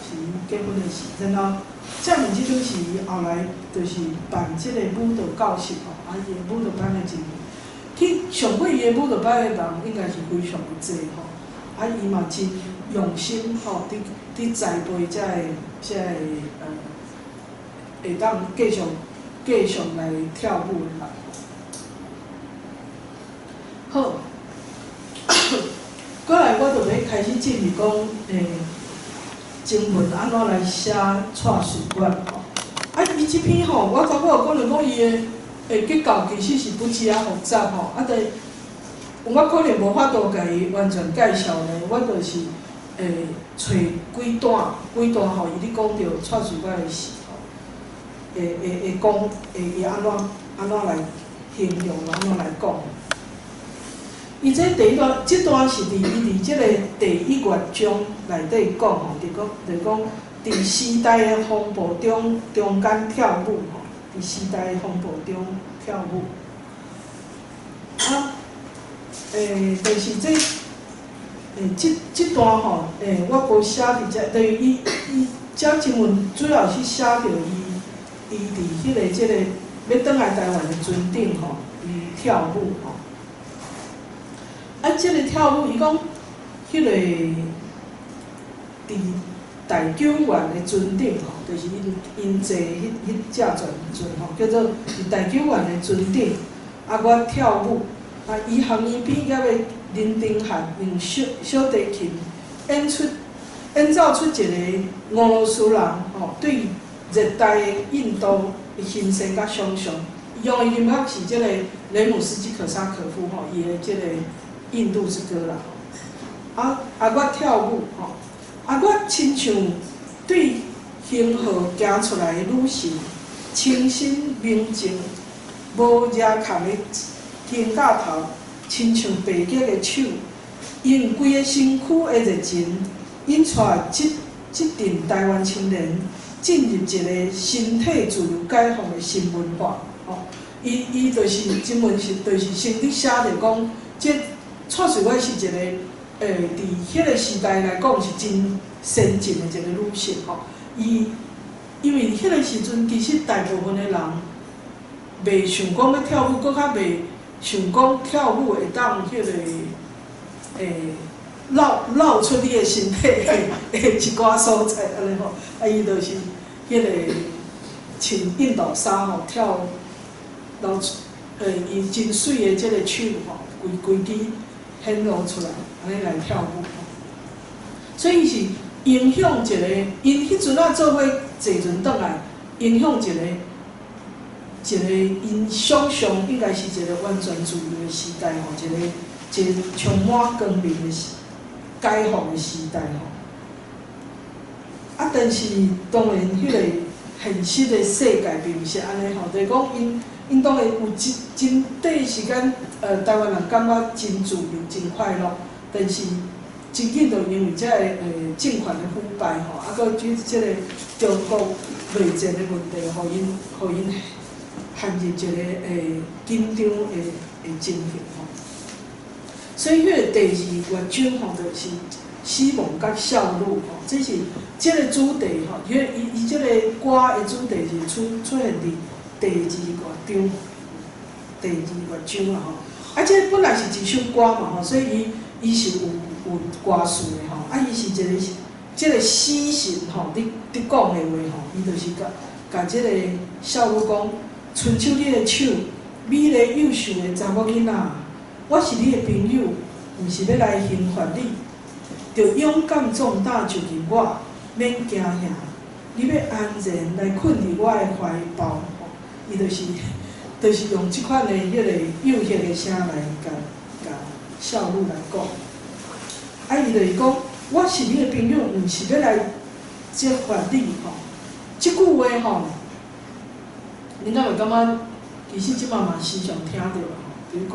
是伊结婚的时，然后正面即张是伊后来就是办即个舞蹈教室吼，啊伊的舞蹈班的真。去上过伊的舞蹈班的人，应该是非常的济吼。啊，伊嘛真用心吼，伫栽培遮个会当继续来跳舞的人。好，过来我就要开始进入讲经文安怎来写蔡水馆吼。啊，伊即篇吼，我头尾有讲着讲伊的。结构其实是不止啊复杂吼，啊，我可能无法度甲伊完全介绍呢，我就是找几段吼，伊咧讲着蔡水馆的事吼，会讲伊安怎来形容，安怎来讲。伊这第一段，这段是伊伫即个第1乐章内底讲吼，就讲伫时代的风暴中间跳舞吼。伫时代风暴中跳舞，啊，但是这段吼，我无写伫遮，等于伊遮经文主要是写着伊伫迄个即个要转来台湾的船顶吼，伊跳舞吼。啊，即个跳舞伊讲，迄个伫大九原的船顶吼，就是因坐迄只船吼，叫做是大九原的船顶。啊，我跳舞，啊，伊含伊边甲要林丁汉用小提琴演奏出一个俄罗斯人吼对热带的印度的形势甲想象。用的音乐是即个雷姆斯基可萨可夫吼，伊的即个印度之歌啦。啊，我跳舞吼。啊，我亲像对星河行出来的女神，清新明净，无惹空的肩胛头，亲像白吉的手，用规个身躯的热情，引带即阵台湾青年进入一个身体自由解放的新文化。吼，伊就是真文是就是先伫写着讲，这蔡水馆是一个。伫迄个时代来讲是真先进的一个女性吼，因为迄个时阵其实大部分的人袂想讲要跳舞，搁较袂想讲跳舞会当迄个露出你的身体的一寡所在安尼吼，啊伊就是迄个穿印度衫吼跳露出伊真水的即个手吼，规支显露出来。安尼来跳舞，所以是影响一个，因迄阵啊做伙坐船转来，影响一个因想象应该是一个完全自由的时代吼，一个充满光明的解放的时代吼。啊，但是当然迄个现实的世界并毋是安尼吼，就是讲因当然有真短时间，台湾人感觉真自由、真快乐。但是真紧就因为这个政权的腐败吼，啊，搁即个中国内战的问题，互因陷入一个紧张的情形吼。所以迄个第2乐章吼，就是死亡甲笑怒吼，这是即个主题吼，伊即个歌的主题是出现伫第二乐章啊吼。啊，这本来是一首歌嘛吼，所以伊是有歌词的吼。啊，伊是即个诗神吼，你讲的话吼，伊就是甲即个少女讲，春秋你的手，美丽幼秀的查某囡仔，我是你的朋友，毋是要来刑罚你，着勇敢壮大就入我，免惊吓。你要安然来困伫我的怀抱吼，伊就是用即款的迄个幼稚的声来甲少女来讲。啊，伊就是讲，我是你的朋友，毋是要来责罚你吼。即句话吼，恁敢会感觉，其实即嘛时常听到吼，比如讲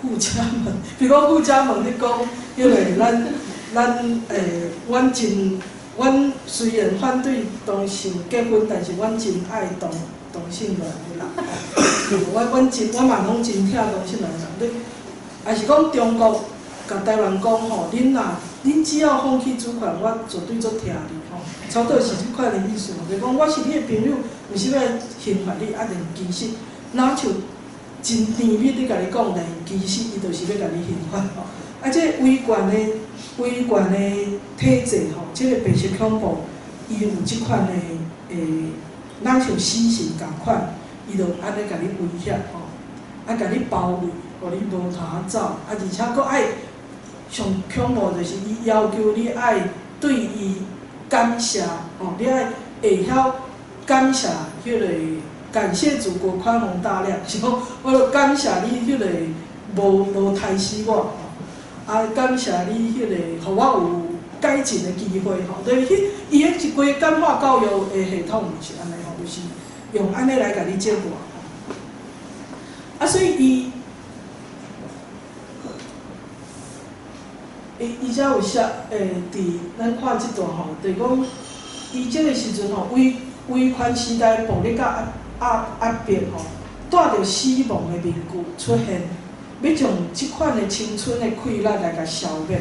富家门，比如讲富家门，你讲迄个阮虽然反对同性结婚，但是阮真爱同性恋的人。阮嘛拢真疼同性恋人。你也是讲中国甲台湾讲吼，恁只要放弃主权，我绝对足疼你吼。差不多是即款的意思。就是讲我是你的朋友，毋是要刑罚你，啊，但其实哪像真甜蜜咧甲你讲，但其实伊就是要甲你刑罚吼。啊，这威权的体制吼，即个白色恐怖，伊有即款的哪像死神共款，伊就安尼甲你威胁吼，啊，甲你包围，互你无通走，啊，而且佫爱上恐怖就是伊要求你爱对伊感谢吼，你爱会晓感谢迄个感谢祖国宽宏大量，是讲我著感谢你迄个无害死我。啊，感谢你迄个，互我有改进的机会吼。就是伊迄一规感化教育的系统是安尼吼，就是用安尼来甲你接驳吼。啊，所以伊才有写伫咱看即段吼，就是讲伊即个时阵吼，威权时代暴力甲压迫吼，带着死亡的面具出现。要将即款的青春的快乐来甲消灭，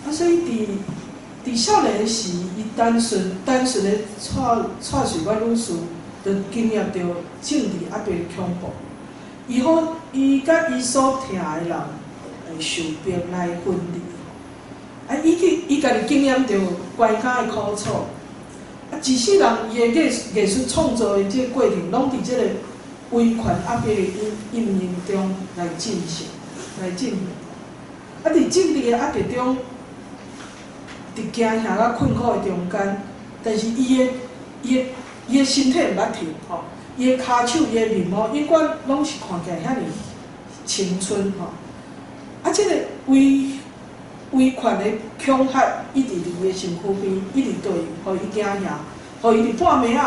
啊，所以伫少年的时，伊单纯的蔡水我女士，就经历着政治压迫的恐怖，伊甲伊所疼的人会受逼来分离，啊，伊家己经验着关卡的苦楚，啊，一世人伊的艺术创作的即个过程，拢伫即个威权压迫的阴影中来进行。啊，伫政治的压迫中，伫惊吓甲困苦的中间，但是伊的身体毋捌停吼，伊的骹手、伊的面貌，永远拢是看起来遐尼青春吼。啊，即个威权的恐吓一直伫伊的身躯边，一直对伊，互伊惊吓，互伊伫半暝仔。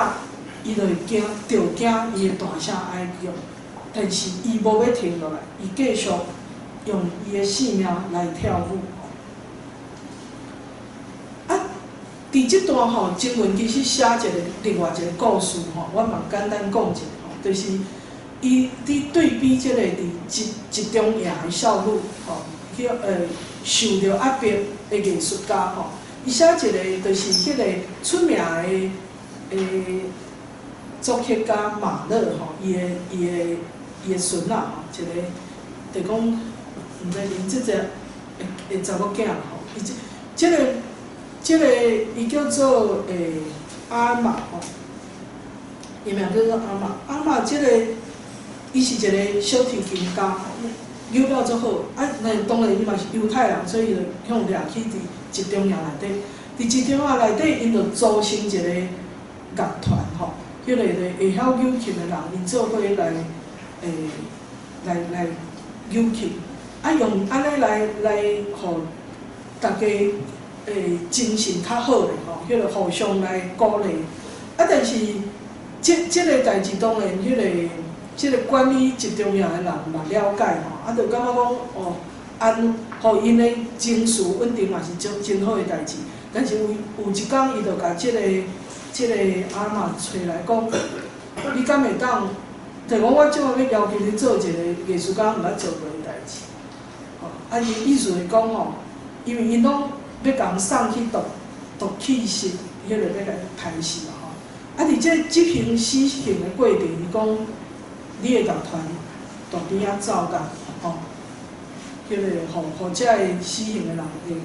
伊就会惊，伊会大声哀叫，但是伊无要停落来，伊继续用伊的性命来跳舞。啊，伫即段吼，经文其实写另外一个故事吼，我嘛简单讲一下吼，就是伊伫对比即个伫集中营的少女吼，受着压迫的艺术家吼，伊写一个就是迄个出名的作曲家马勒吼，伊的孙仔吼，一个就讲，毋知因即只会查某囝吼，即个伊叫做阿玛吼，伊名叫做阿玛。阿玛即个伊是一个小提琴家吼，扭了足好。啊，当然伊嘛是犹太人，所以就向掠去伫集中营内底。伫集中营内底，因就组成一个乐团吼。迄个会晓扭琴的人，因做伙来扭琴，啊用安尼来互大家精神较好咧吼，迄个互相来鼓励。啊，但是即个代志当然，即个管理集中营的人嘛了解吼，啊，就感觉讲哦，互因的情绪稳定嘛是真好的代志。但是有一天，伊就甲即个阿嬷找来讲，你敢会当？就讲我即马要要求你做一个艺术家毋捌做过的代志，吼，啊，伊意思是讲吼，因为因拢要共送去毒气室，迄个要来刣死嘛吼，啊，伫这执行死刑的过程，伊讲，你会甲团大边仔走甲吼，迄个互遮个死刑的人会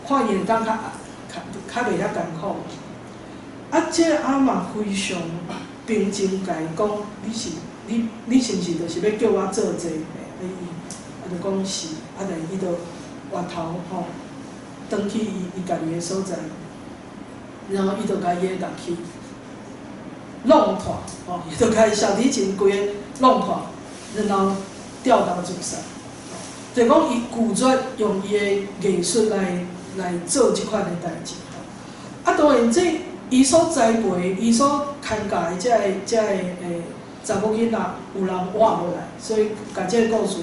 看伊会当较袂遐艰苦。啊，这个阿嬷非常平静甲伊讲，你是毋是就是要叫我做这个？啊，就讲是，啊，但伊就回头吼，转去伊家己的所在，然后伊就甲伊个乐器弄破，吼，伊就甲伊小提琴规个弄破，然后吊刀自杀。就讲伊拒绝用伊的艺术来做即款的代志。啊，当然这伊所栽培、伊所牵教的遮个查某囡仔，有人活落来，所以甲这个故事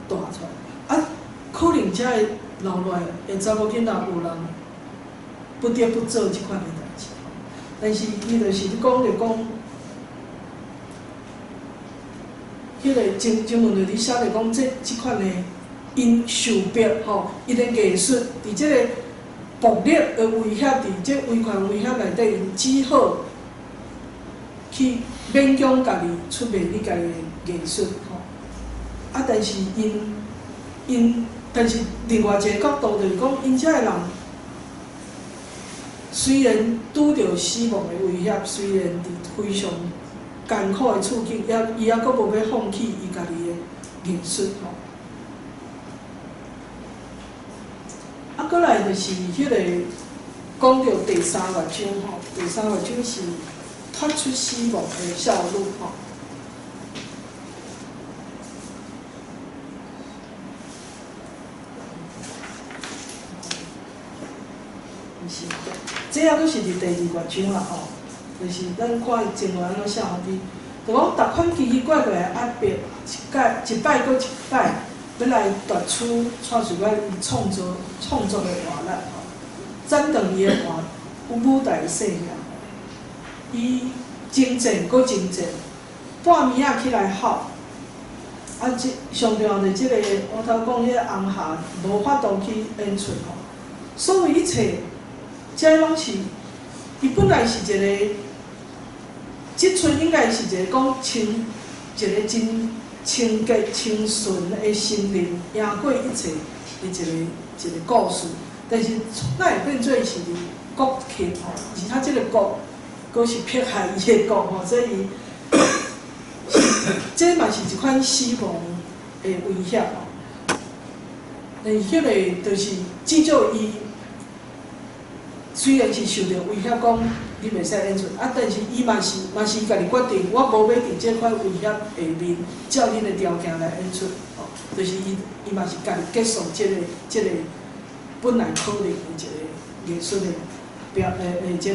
大出来。啊，可能遮个留落来的查某囡仔，有人不得不做即款的代志。但是伊就是讲，迄个经文就写着讲，即款的因受逼吼，伊的艺术伫即个暴力的威胁，伫即威权威胁内底，因只好去勉强家己出卖你家己的艺术吼。啊，但是但是另外一个角度就是讲，因遮个人虽然拄着死亡的威胁，虽然伫非常艰苦的处境，伊还阁无要放弃伊家己的艺术吼。啊，过来就是迄个讲到第三乐章吼，第三乐章是脱出死亡的道路吼。是，这也阁是伫第二乐章啦吼，就是咱看经文安怎写法哩，就讲逐款奇奇怪怪的压迫，一摆搁一摆。要来夺取创作伊创作的活力吼，斩断伊的舞台生涯。伊征战搁征战，半暝仔起来哭。啊，上重要的即个，我头讲迄个红霞无法度去演出吼，所有一切，这拢是伊本来是一个，即出应该是一个讲一个真。清洁、清纯的心灵，赢过一切的一个故事。但是，那会变做是国客吼，而他这个国，阁是迫害伊的国吼，所以，这嘛是一款死亡的威胁吼。但是，迄个就是至少伊虽然是受到威胁，讲你袂使演出，啊，但是伊嘛是家己决定，我无要伫这块威胁下面，照恁的条件来演出，吼，就是伊嘛是家己结束这个本来可能的一个艺术的这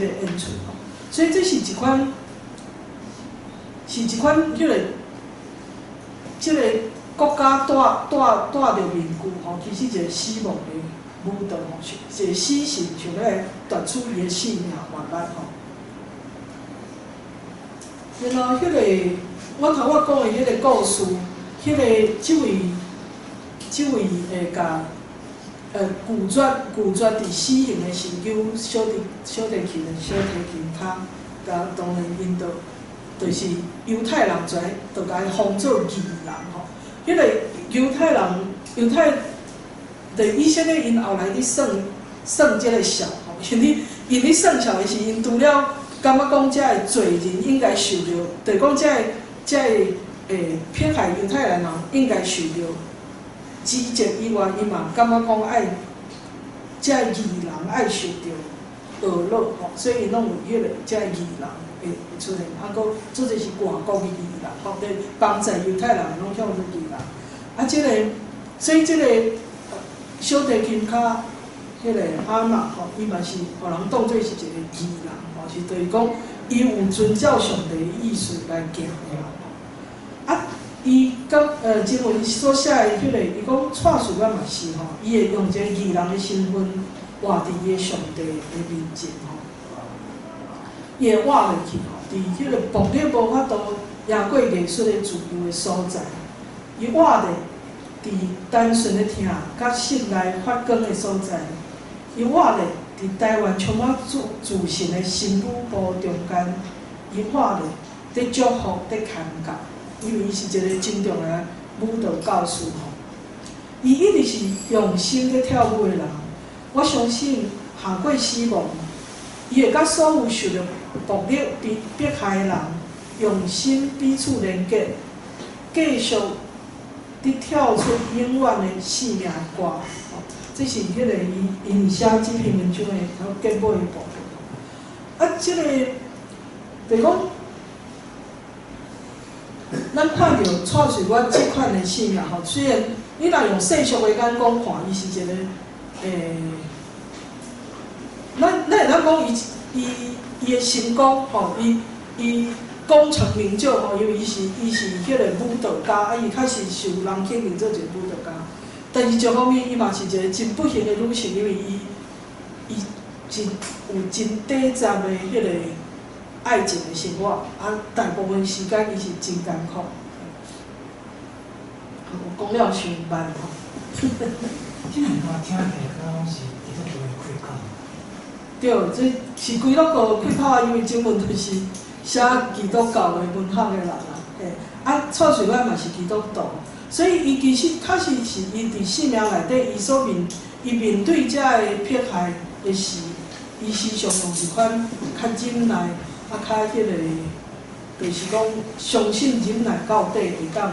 个演出，吼，所以这是一款迄个这个国家带着面具，吼，其实一个死亡的舞蹈，吼，一个死神想要来夺取伊的性命活力，吼。然后迄个我头仔讲的迄个故事，迄个即位甲拒绝伫死刑的时候，小提琴骹，甲当然因就是犹太人跩，就甲伊封做异人吼。迄个犹太，就以前咧因后来咧算即个数吼，因咧算数的是因除了。感觉讲，遮个罪人应该受到，就是讲遮个迫害犹太人应该受到指责以外，伊嘛感觉讲遮个异人爱受到恶落吼，所以伊拢有迄个遮个异人会出现，啊，搁做者是外国的异人吼，对帮助犹太人拢叫做异人，啊，所以个小提琴骹迄个阿嬷吼，伊嘛是互人当做是一个异人。是，就是讲，伊有遵照上帝的意思来行的。啊，伊经文所写的迄个，伊讲创事官嘛是吼，伊会用一个异人的身份活伫伊个上帝的面前吼，伊会活落去吼，伫迄个暴力无法度赢过艺术的自由的所在，伊活伫单纯的听，甲心内发光的所在，伊活伫伫台湾充满自信的新舞步中间，伊画咧伫祝福、伫牵挂，因为伊是一个真重的舞蹈教师吼。伊一直是用心伫跳舞的人，我相信下过死亡，伊会甲所有受着暴力迫害的人用心彼此连结，继续伫跳出永远的生命歌。吼，这是迄个伊写这篇文章的结尾的部分。啊，这个就讲，咱看到蔡水我这款的生命吼，虽然你若用世俗的眼光看，伊是一个咱会当讲伊的成功吼，伊功成名就吼，因为伊是迄个舞蹈家，啊伊确实受人肯定做一个舞蹈家。但是一方面，伊嘛是一个真不幸的女性，因为伊真有真短暂的迄个爱情的生活，啊大部分时间伊是真艰苦。我讲了伤慢吼。即两段听起来拢是基督教的开口。对，这是基督教开口，因为经文就是写基督教的文学的人啦。嘿，啊，蔡水阮嘛是基督徒，所以伊其实确实是伊伫生命内底，伊面对遮个迫害的时，伊时常用一款较忍耐，啊，较迄个，就是讲相信忍耐到底会当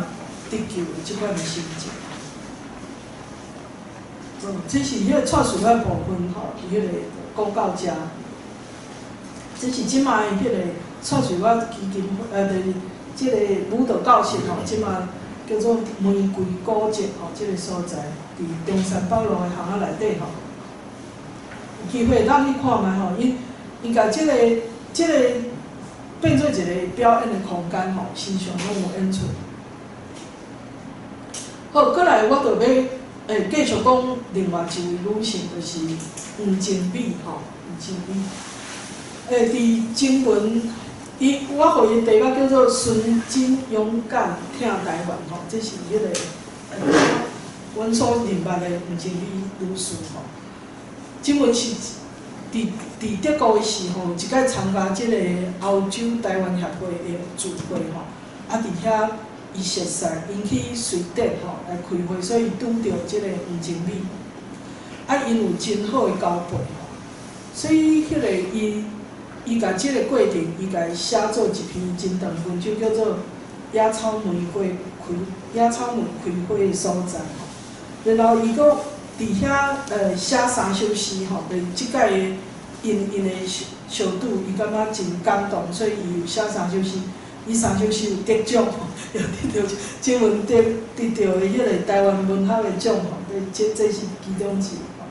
得救的即款的心情。这是迄个蔡水阮部分吼，迄个讲到遮。这是即卖迄个蔡水阮基金就是即个舞蹈教室吼，即卖叫做玫瑰古迹吼，即个所在伫中山北路的巷仔内底吼，有机会咱去看卖吼，因甲即个变做一个表演的空间吼，时常拢有演出。好，过来我就要继续讲另外一位女性，就是黄金美吼，黄金美。伫经文，我互伊题目叫做“纯真勇敢挺台湾”吼，这是迄个阮所认捌的黄金美女士吼。经文是伫德国的时候，一届参加即个欧洲台湾协会的聚会吼，啊伫遐伊熟悉，因去瑞典吼来开会，所以拄着即个黄金美，啊因有真好的交配吼，所以迄个伊甲即个过程，伊甲伊写做一篇真长文章，叫做《野草玫瑰开花的所在》吼。然后伊佫伫遐写3首诗吼，就是即届的因的小拄，伊感觉真感动，所以伊有写3首诗。伊3首诗有得奖吼，有得到经文得到的迄个台湾文学的奖吼，这是其中之一吼。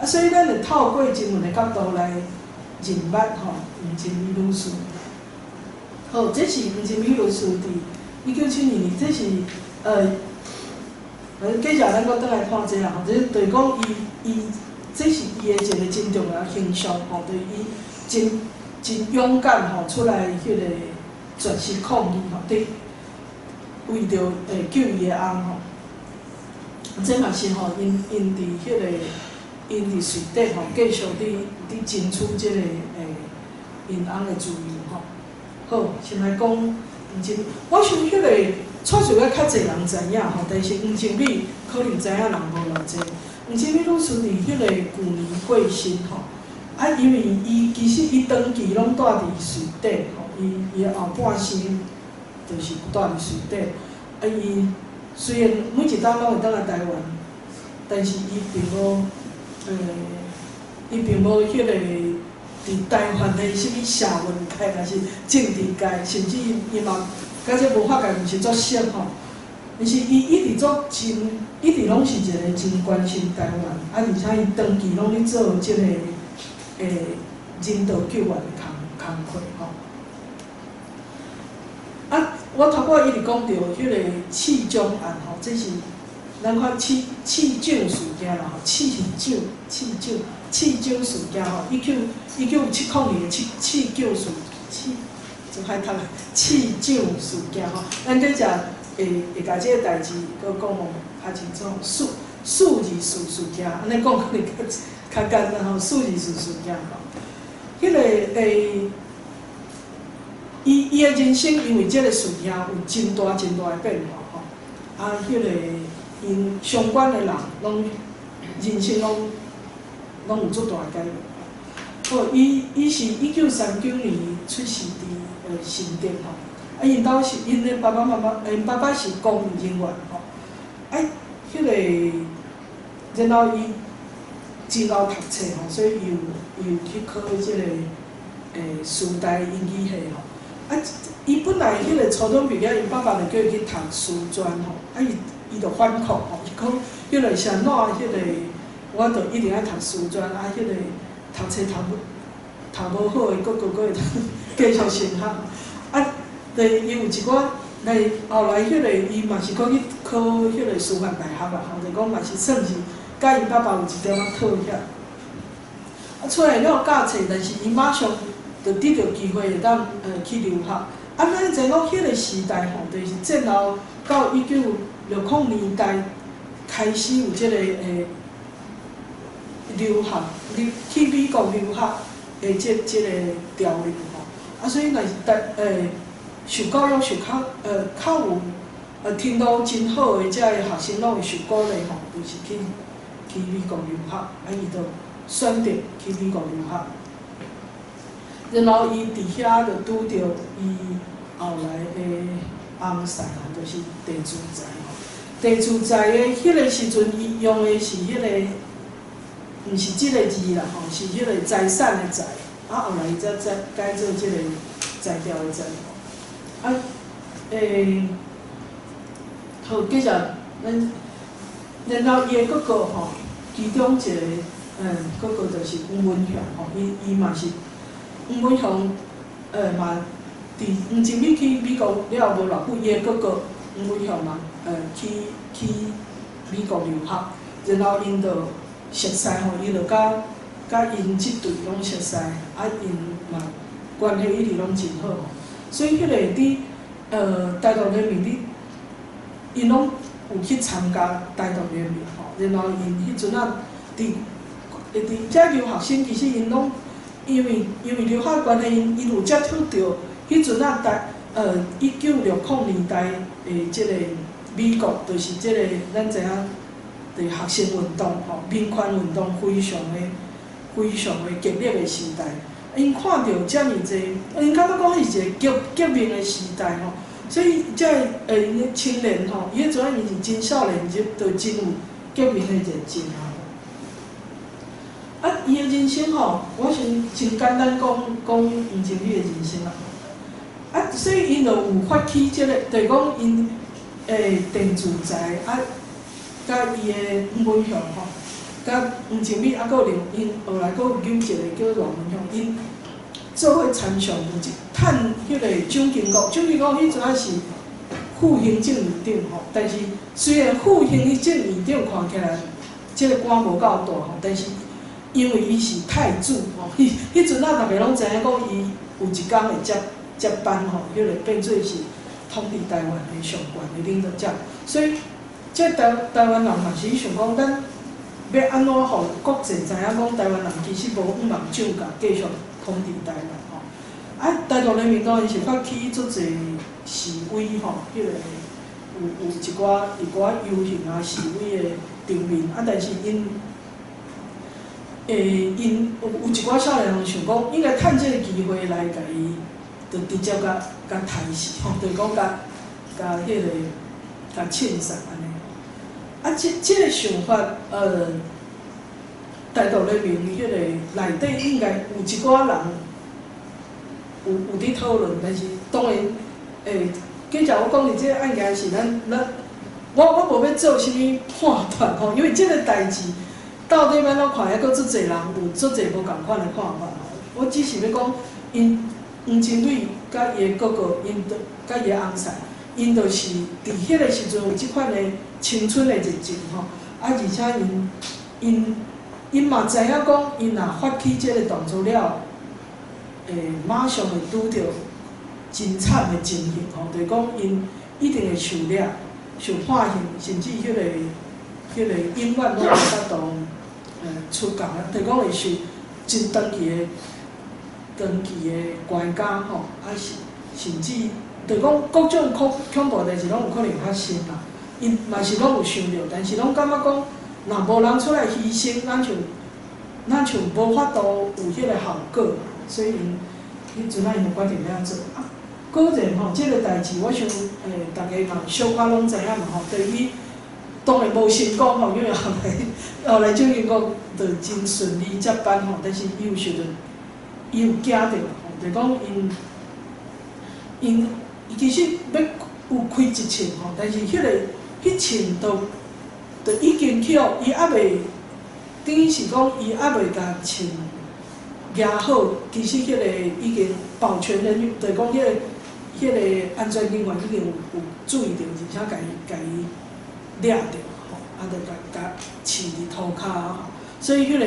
啊，所以咱就透过经文的角度来认捌吼黄金美女士。好，这是黄金美女士伫1972年，这是继续咱搁倒来看这啦吼，这就是讲伊这是伊的一个真重要形象吼，就是伊真勇敢吼出来迄个绝食抗议吼，对，为着救伊的翁吼，这嘛是吼因伫迄个因伫瑞典吼继续伫争取即个因翁的自由吼。好，先来讲黄金，我想迄个蔡水我较侪人知影吼，但是黄金美可能知影人无偌济。黄金美女士伫迄个旧年过身吼，啊，因为伊其实伊长期拢住伫瑞典吼，伊的后半生就是住伫瑞典。啊，伊虽然每一冬拢会倒来台湾，但是伊并无迄个伫台湾的什物社运界，还是政治界，甚至伊嘛甲这文化界毋是足熟吼。但是伊一直拢是一个真关心台湾，啊，而且伊长期拢咧做即个人道救援的工课吼。啊，我头仔一直讲到迄个刺奖案吼，这是咱看刺奖事件啦吼，刺奖事件吼，1970年的刺奖事件吼，咱这只会甲这个代志搁讲较清楚，数字事件，安尼讲可能较简单吼，数字是顺样吼。迄个伊的人生因为即个顺样有真大的变化吼。啊，迄个因相关的人拢人生拢有足大的改变。哦，伊是1939年出世伫新店吼。啊，因兜是因的爸爸妈妈，因爸爸是公务人员吼。啊，迄个，然后伊真爱读册吼，所以伊有去考即个师大英语系吼。啊，伊本来迄个初中毕业，因爸爸就叫伊去读师专吼。啊，伊就反抗吼，伊讲迄个啥哪迄个，我着一定爱读师专，啊，迄个读册读无好诶，佫会继续升学。啊，伊有一寡。后来迄个伊嘛是讲去考迄个师范大学啦，吼，就讲嘛是算是甲因爸爸有一点仔讨遐。啊，出来了教册，但是伊马上就得到机会会当去留学。啊，咱知讲迄个时代吼，就是战后到1960年代开始有即个留学，去美国留学的即个潮流吼。啊，所以若是受教育受较有程度真好的遮个学生，拢会受鼓励吼，就是去美国留学，啊，伊就选择去美国留学。然后伊伫遐就拄着伊后来的翁婿吼，就是地主财吼。地主财的迄个时阵，伊用的是迄个，毋是即个字啦吼，是迄个财产的财，啊，后来伊才改做即个材料的材。啊，好，继续，然后伊的哥哥吼，其中一个，哥哥就是黄文祥吼，伊嘛是黄文祥，嘛伫黄金美去美国了无偌久，伊的哥哥黄文祥嘛，去美国留学，然后因就熟悉吼，伊就甲因即对拢熟悉，啊，因嘛关系一直拢真好吼。所以迄个伫台独联盟因拢有去参加台独联盟吼，然后因迄阵仔伫遮留学生，其实因拢因为留学关系，因有接触到迄阵仔1960年代的即个美国，就是即个咱知影的学生运动吼，民权运动非常的激烈的时代。因看到遮尔济，因感觉讲是一个革命的时代吼，所以遮个青年吼，伊迄阵仔伊是真少年，就真有革命的热情啊。啊，伊的人生吼，我先真简单讲黄金宇的人生啦。啊，所以因就有发起即个，就是讲因电子财啊，甲伊的黄文祥吼。甲黄金美啊，佫有因后来佫有有一个叫王文祥，因做伙参详有趁迄个蒋经国，蒋经国迄阵仔是副行政院长吼，但是虽然副行政院长看起来即个官无够大吼，但是因为伊是太子吼，迄阵仔大家拢知影讲伊有一天会接班吼，迄个变做是统治台湾的上悬的领导者，所以即台湾人嘛是想讲咱。要安怎互国际知影讲台湾人其实无五万蒋甲继续统治台湾吼？啊，台独联盟当然是发起足侪示威吼，迄个有一寡游行啊示威的场面啊，但是因有一寡少年人想讲，应该趁这个机会来甲伊，就直接甲杀死吼，就是讲甲迄个甲枪杀安尼。啊，即个想法，台独联盟迄个内底应该有一寡人有伫讨论，但是当然，继续我讲的即个案件是我无要做啥物判断吼，因为即个代志到底要怎看，还佫足侪人有足侪无共款的看法吼。我只是要讲，因黄金蕊甲伊的哥哥，因甲伊的翁婿，因就是伫迄个时阵有即款的。青春的热情吼，啊，而且因嘛知影讲，因若发起即个动作了，马上会拄着真惨的情形吼，就是讲因一定会受判刑，甚至迄个永远拢无法度出工啊，就讲会受真长期的关押吼，啊甚至就讲各种恐怖代志拢有可能发生啦。因嘛是拢有想到，但是拢感觉讲，若无人出来牺牲，咱就无法度有迄个效果，所以迄阵因就决定要做啊。果然吼，即个代志我想大家嘛小可拢知影嘛吼，对伊当然无成功吼，因为后来就英国就真顺利接班吼，但是伊有受到伊有惊着吼，就讲因其实要有开一枪吼，但是迄枪都已经去哦，伊还袂等于是讲伊还袂甲枪压好，其实迄个已经保全人员，就讲迄个安全人员已经有注意到，而且甲伊抓着吼，啊，就甲刺伫涂骹吼，所以迄个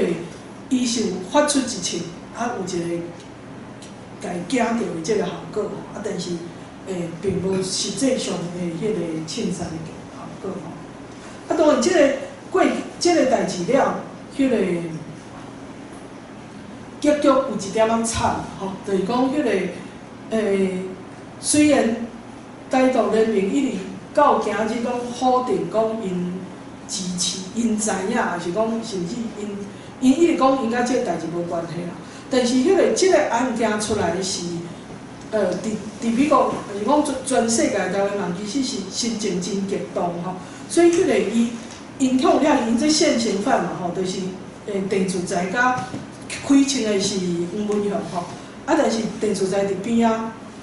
伊是有发出一枪，啊，有一个甲伊惊着的即个效果，啊，但是并无实际上的迄个凊彩的效果吼。啊，当然即个代志了，迄个结局有一点仔惨吼，就是讲迄个虽然歹徒人民一直到今日拢否定讲因支持，因知影，也是讲甚至因一直讲因甲即个代志无关系啦。但是即个案件出来是，伫美国，就是讲全世界台湾人其实是心情真激动吼，所以迄个因向了因这现行犯嘛吼，就是电子财甲开枪的是黄文雄吼，啊但是电子财伫边仔。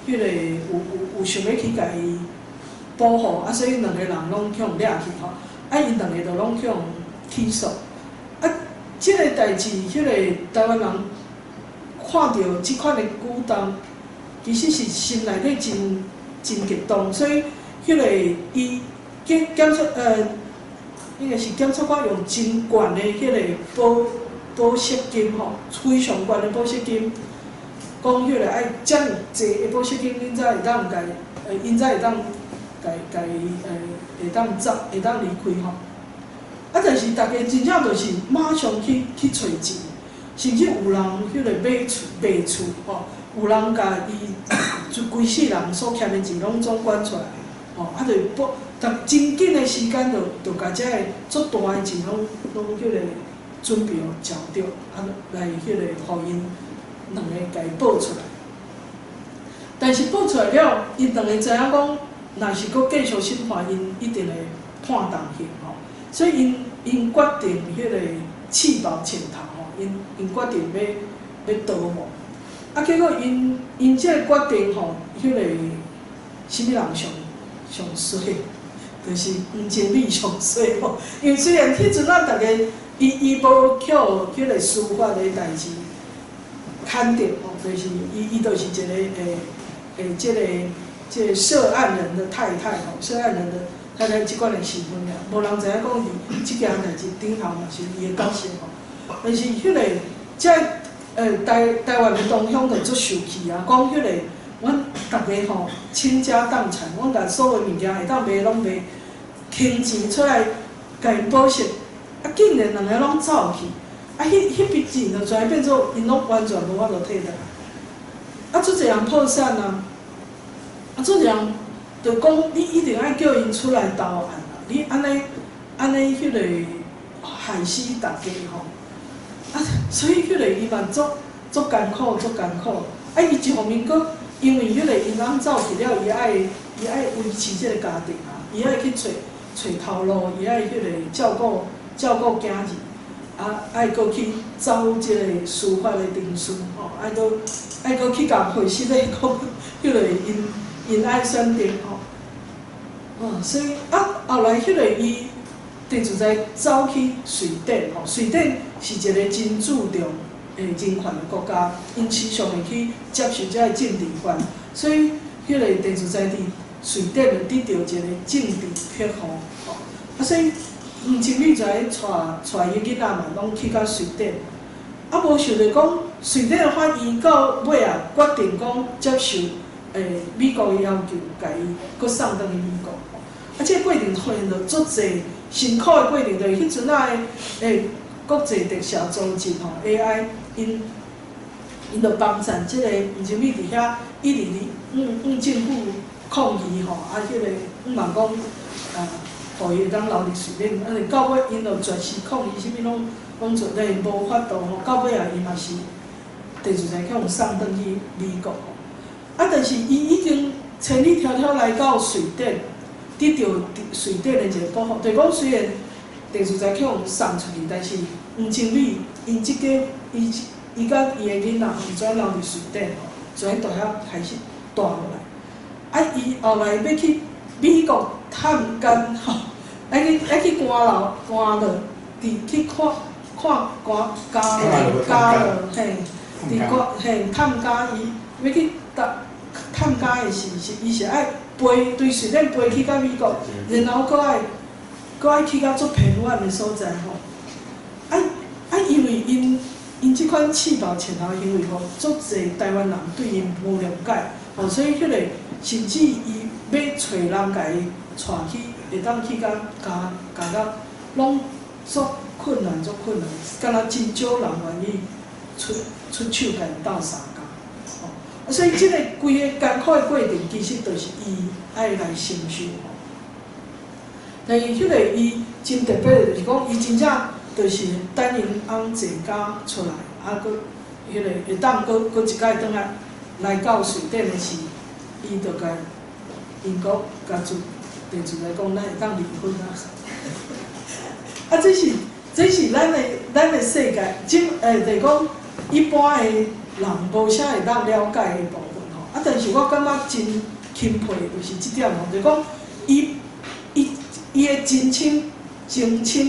迄个有想要去甲伊保护，啊，所以两个人拢去互掠去吼，啊，因两个就拢去互起诉，啊，即个代志，迄个台湾人看到即款的举动，其实是心内底真激动，所以迄个伊检察应该是检察官用真悬的迄个保释金吼，非常悬的保释金。讲迄个爱遮尔济的保释金，因才会当甲因才会当甲伊会当走，会当离开吼。啊，但是大家真正就是马上去找钱，甚至有人迄个卖厝吼，有人甲伊就规世人所欠的钱拢总管出来，吼，啊，就真紧的时间就甲遮个足大的钱拢迄个准备交着，啊，来迄个互因。两个甲伊报出来，但是报出来了，因两个知影讲，若是阁继续审判，因一定会判重刑吼。所以因决定迄个弃保潜逃吼，因决定要逃亡。啊，结果因这个决定吼，迄个什么人上衰，就是黄经理上衰吼。因为虽然迄阵啊，大家伊无去迄个司法的代志。勘定哦，就是伊就是一个即个涉案人的太太吼，涉案人的太太即款的身份了，无人知影讲伊即件代志顶头嘛是伊的角色吼。但是迄个即台湾的同乡就足受气啊，讲迄个阮大家吼倾家荡产，阮甲所有物件会当卖拢卖，倾钱出来甲因保释，啊竟然两个拢走去。啊，迄笔钱就全变做因拢完全无法度摕得来，啊，足侪人破产啊，啊，足侪人就讲你一定爱叫因出来投案啊，你安尼迄个害死大家吼，啊，所以迄个伊嘛足艰苦，啊，伊一方面佫因为迄个因翁走去了，伊爱维持即个家庭啊，伊爱去找头路，伊爱迄个照顾囝儿。啊，爱阁去走即个司法的程序吼，爱阁去甲会审的讲，迄个因爱选择吼，所以啊，后来迄个伊电子在走去瑞典吼，瑞典是一个真注重人权的国家，因时常会去接受遮个政治犯，所以迄个电子在伫瑞典就得到一个政治庇护吼，啊，所以。黄经理就带伊囡仔嘛，拢去到瑞典，啊无想着讲瑞典的法院到尾啊决定讲接受美国的要求，甲伊搁送倒去美国。啊，这个过程当然就足侪辛苦的过程，就是迄阵仔讲国际特赦组织吼 AI 因着帮衬即个，毋是咪伫遐一直政府抗议吼，迄个嘛讲互伊会当留伫水冷，到尾因着绝食抗议，啥物拢做咧无法度吼，到尾伊嘛是地主才去互送转去美国吼。但是伊已经千里迢迢来到瑞典，得到瑞典的一个保护。就讲虽然地主才去互送出去，但是毋情愿因即个伊甲伊的囡仔毋转留伫瑞典吼，转大遐开始住落来。伊后来要去美国探监吼，爱去关落，去看家了嘿，探监伊要去探监的是伊是爱飞对瑞典飞去到美国，然后搁爱去到足偏远的所在吼。因为因即款刺暴前头行为吼，足侪台湾人对因无了解，吼，所以迄个甚至伊要找人家伊带去，会当去甲拢足困难，敢若真少人愿意出手甲因斗相共，吼。所以即个规个艰苦的过程，其实就是伊爱来承受吼。但是迄个伊真特别的，就是讲伊真正。就是等因翁坐家出来，搁迄个会当搁一届转来到瑞典的时，伊就甲英国甲地主来讲，咱会当离婚啊！这是咱的世界，就是讲一般的人无啥会当了解的部分吼。但是我感觉真钦佩，就是即点吼，就是讲伊的真情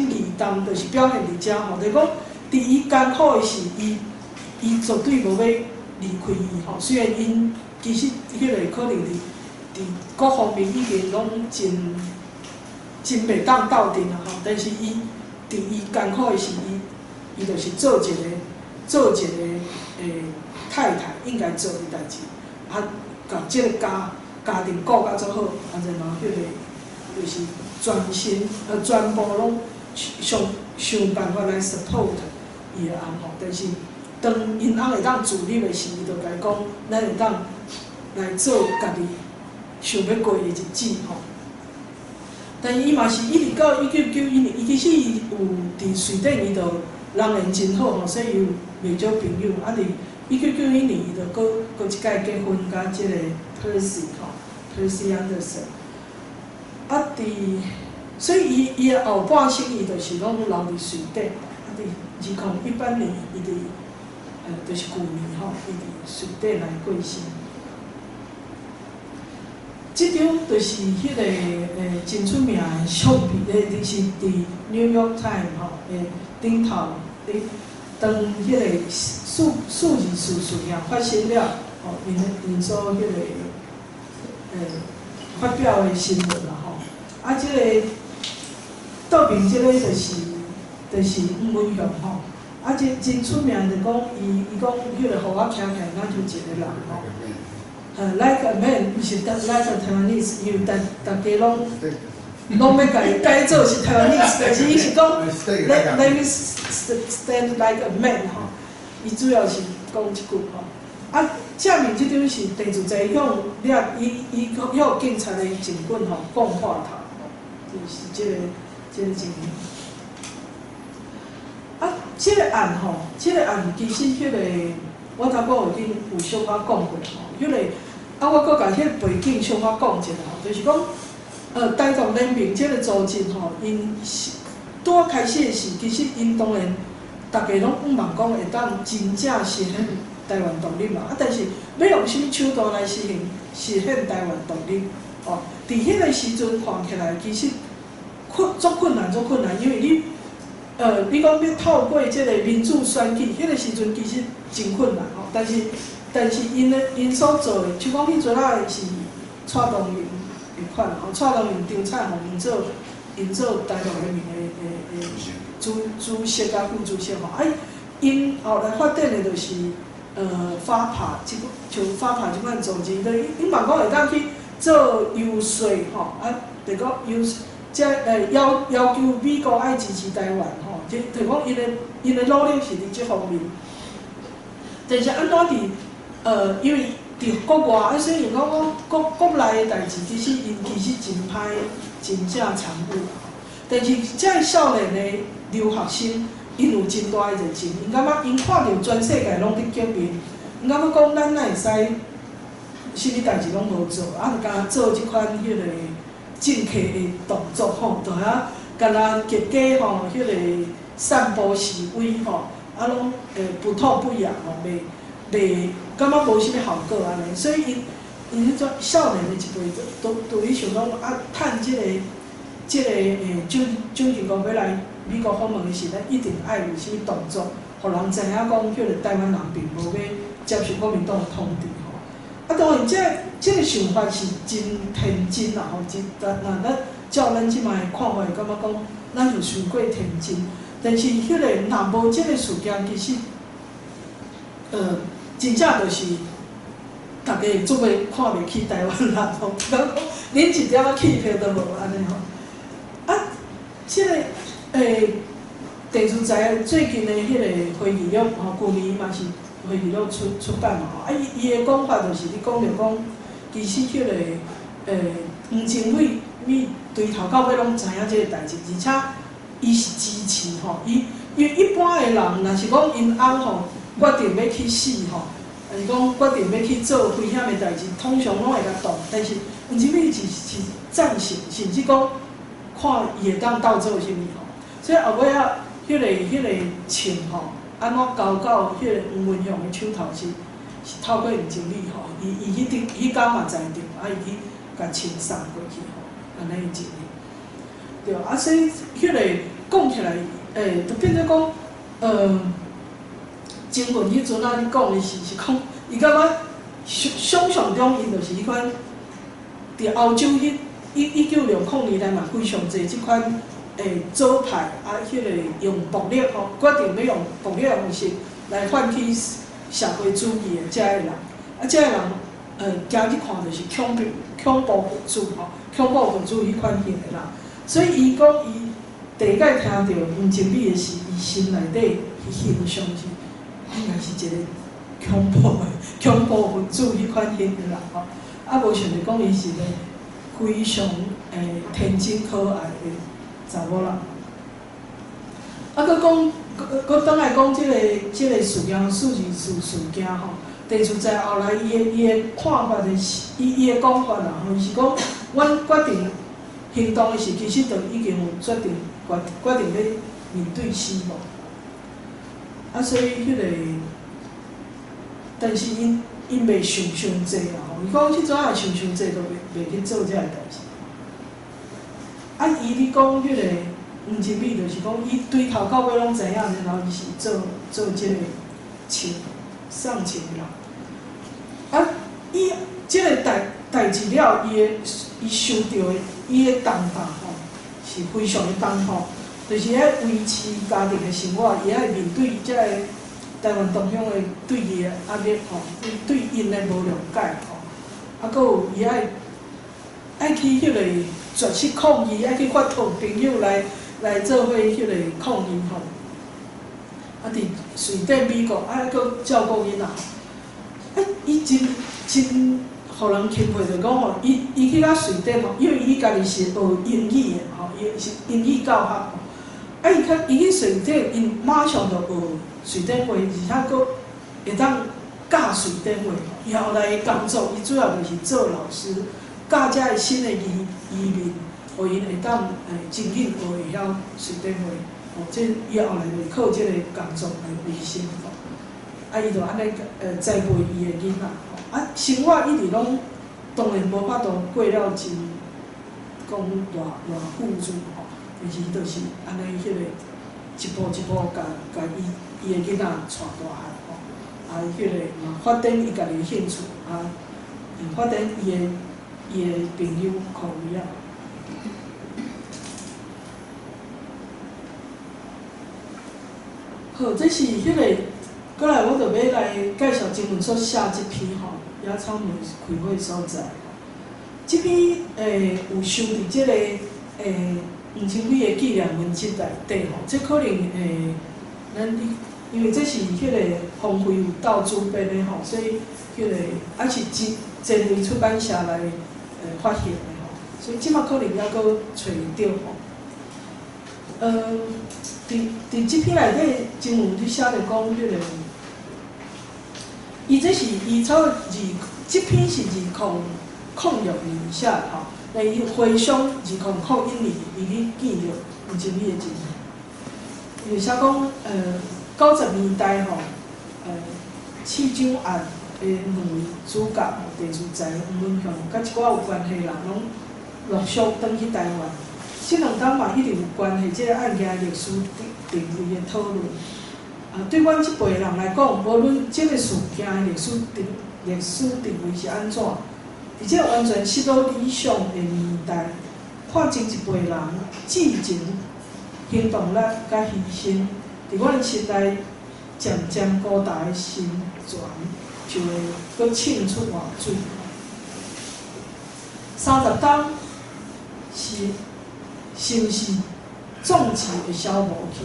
义重，就是表现伫遮吼。就是讲，伫伊艰苦的时，伊绝对无要离开伊吼。虽然因其实迄个可能伫各方面已经拢真袂当斗阵啊吼，但是伊伫伊艰苦的时，伊就是做一个太太应该做的代志，甲即个家庭顾甲足好，然后迄个就是。全部拢想办法来 support 伊的翁吼，但是当因翁会当自立的时，伊就甲伊讲，咱会当来做家己想要过的日子吼。但是伊嘛是一直到1991年，伊其实伊有伫瑞典，伊就人缘真好吼，所以有袂少朋友。伫1991年，伊就搁一届结婚，甲即个 Percy Anderson。所以伊的后半生伊就是拢留伫瑞典。伫2018年，伊就是旧年吼，伊伫瑞典来过身。即张就是迄个真出名的相片，就是伫 New York Times 吼顶头当迄个数字事件发生了，吼因所迄个发表的新闻啦吼。即个倒面即个就是吴文雄吼，即真出名就讲伊讲迄个互我徛起来，咱就一个人吼。like a man， 毋是 like a Taiwanese， 因为大家拢要改做是 Taiwanese， 但是伊是讲 let me stand like a man 吼。伊主要是讲即句吼。正面即张是地主在向伊向警察的警棍吼讲话头。就是即个情形。即个案吼，即个案其实迄个我头拄已经有小可讲过吼，迄个我搁甲迄个背景小可讲一下吼，就是讲台独联盟即个组织吼，因拄开始的时，其实因当然大家拢毋茫讲会当真正实现台湾独立嘛，但是要用什么手段来实现台湾独立？哦，伫迄个时阵看起来，其实足困难，因为你讲要透过即个民主选举，迄个时阵其实真困难吼。但是因所做的，像讲迄阵仔是蔡东营的款吼，蔡东营张灿宏因做台独联盟的主席甲副主席吼，因后来发展的就是发拍像发拍即款组织，因嘛讲会当去。做游说吼，就讲要求美国爱支持台湾吼，即就讲因的努力是伫即方面。但是安怎伫因为伫国外，所以讲国内的代志，其实真歹，真正残酷啦。但是遮少年的留学生，因有真大的热情，因感觉因看到全世界拢伫革命，因感觉讲咱哪会使啥物代志拢无做，就敢做即款迄个政客的动作吼，就遐敢若结家吼，迄个散步示威吼，拢不痛不痒吼，袂感觉无啥物效果安尼，所以因迄种少年的一辈都咧想讲趁即个蒋经国要来美国访问的时，咱一定爱有啥物动作，互人知影讲，迄个台湾人并无要接受国民党的统治吼。当然，这个想法是真天真啦吼，咱照咱即摆看法，会感觉讲，咱就伤过天真。但是迄个若无即个事件，其实，真正就是大家做袂看袂起台湾人吼，讲连一点仔气魄都无安尼吼。即个电视台最近的迄个会议录吼，去年嘛是会议录出版嘛吼，伊的讲法就是咧讲着讲，其实迄个黄政伟对头到尾拢知影即个代志，而且伊是支持吼，因为一般的人若是讲因翁吼决定要去死吼，还是讲决定要去做危险的代志，通常拢会甲动，但是黄政伟是赞成，甚至讲看伊会当斗做啥物吼。所以后尾啊，迄个穿吼，安怎交到迄个黄文雄的手头是透过黄经理吼，伊迄天嘛知着，伊去甲穿送过去吼，安尼一个。对，所以迄个讲起来，就变做讲，前文迄阵你讲的是讲，伊感觉想象中因就是迄款，伫欧洲1960年代嘛，非常侪即款。左派迄个用暴力吼，决定要用暴力的方式来换取社会主义的遮个人，遮个人今日看就是恐怖分子吼，恐怖分子迄款型的人，所以伊讲伊第一摆听到黄政美的时，伊心内底形象是应该是一个恐怖分子迄款型的人吼，无想着讲伊是个非常天真可爱的。查某人，佫倒来讲即个事件事件吼，电视台后来伊的看法是，伊的讲法啦吼，是讲，阮决定行动的时，其实就已经有决定要面对死亡。所以迄个，但是因袂想济啦吼，伊讲即阵也想济，都袂去做遮个代志。伊咧讲迄个黄政美，就是讲伊对头到尾拢知影，然后伊是做即个送钱的人。伊即个代志了，伊受到的伊的当法吼，是非常的当吼，就是爱维持家庭的生活，伊爱面对即个台湾同乡的对伊的压力吼，对因的无谅解吼，佫有伊爱去迄个。绝食抗议，爱去发通朋友来做伙迄个抗议吼。伫瑞典、美国，佫照顾囡仔。伊真，互人钦佩着讲吼，伊去到瑞典吼，因为伊家己是学英语的吼，伊是英语教学吼。伊去瑞典，因马上就学瑞典话，而且佫会当教瑞典话。伊后来的工作，伊主要就是做老师。教遮个新的移民，互因会当真紧学会晓瑞典话，即伊后来就靠即个工作来维生吼。伊就安尼栽培伊的囡仔，生活一直拢当然无法度过了真讲偌富足吼，但是就是安尼迄个一步一步甲伊的囡仔带大汉吼，迄个嘛发展伊家己的兴趣发展伊的朋友口味啊。好，这是迄个，过来我就要来介绍新闻所写这篇吼，野草莓开会所在。这篇有收伫即个黄金比的纪念文集内底吼，这可能咱因为这是迄个方辉有斗主编的吼，所以迄个还是前类出版社来发现的吼，所以即马可能还阁找着吼。伫即篇内底，真有伫写着讲迄个，伊这是伊抄即篇是2006年写的吼，但伊回想2001年伊去记录黄金比的情形，伊就写讲90年代吼，市长案的两位主角吼，地主宅黄文雄，甲一寡有关系人拢陆续转去台湾。这两天嘛一直有关系，这个案件历史定位的讨论。对阮这辈人来讲，无论这个事件的历史定位是安怎，而且完全失落理想的年代，看前一辈人至情、行动力甲牺牲，伫阮心内渐渐高大的心泉，就会搁沁出外水。30天是毋是壮志会消无去？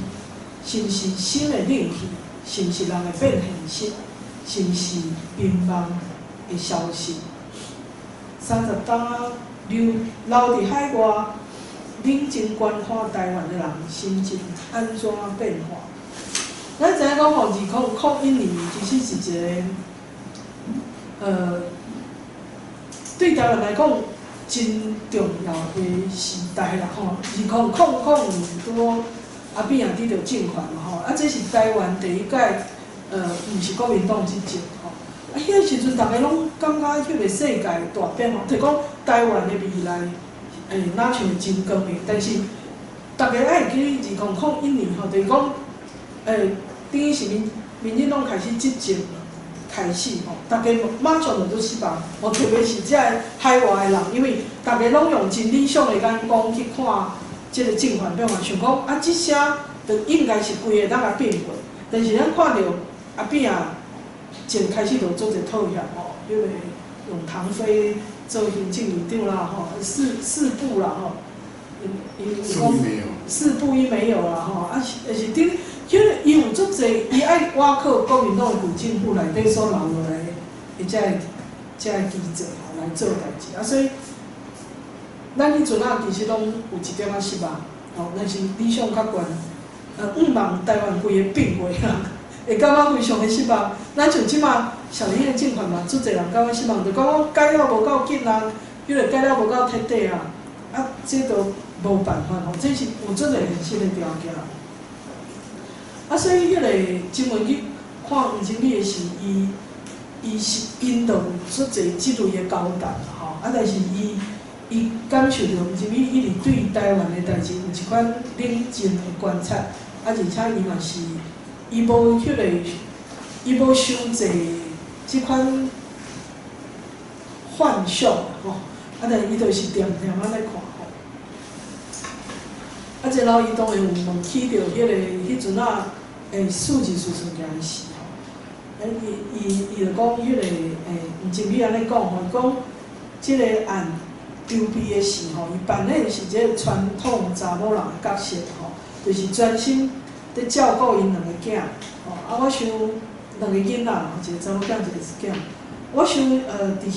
是毋是心会冷去？是毋是人会变现实？是毋是名望会消失？30天留伫海外，冷静观看台湾的人心情安怎变化？咱知影讲吼，2001年其实是一个对台湾来讲真重要的时代啦吼。2000年拄阿扁也得到政权嘛吼，这是台湾第一届毋是国民党执政吼。迄时阵大家拢感觉迄个世界大变吼，就讲台湾的未来哪像会真光明，但是大家爱记2001年吼，就是讲等于是民进党开始执政开始吼，大家马上就失望，特别是这海外的人，因为大家拢用真理想的眼光去看这个政权变化，想讲这些就应该是规个当来变过，但是咱看到阿扁就开始就做者讨厌吼，迄个用唐飞做行政院长啦吼，四部啦吼，四部一没有啦吼，是顶。迄个伊有足侪，伊爱挖靠国民党的古政府内底所留落来的遮个记者吼来做代志，所以咱迄阵其实拢有一点失望，但是理想较悬，毋望台湾规个变过啦，会感觉非常的失望。咱像即马小英的政权嘛，足侪人感觉失望，就讲改了无够紧啊，迄个改了无够彻底啊，这都无办法吼，这是有足侪现实的条件。所以迄个新闻去看黄金比的时，伊是因着有足侪即类的交代吼，但是伊感受到黄金比一直对台湾的代志有一款冷静的观察，而且伊嘛是伊无伤济即款幻想吼，但是伊就是点点仔来看吼。这老伊当然有问起着迄个迄阵数字事件的事吼，伊就讲迄个黄金比安尼讲吼，讲即个案丢逼的事吼，伊扮演是一个传统查某人的角色吼，就是专心伫照顾因两个囝吼。我想两个囡仔吼，一个查某囝，一个囝。我想伫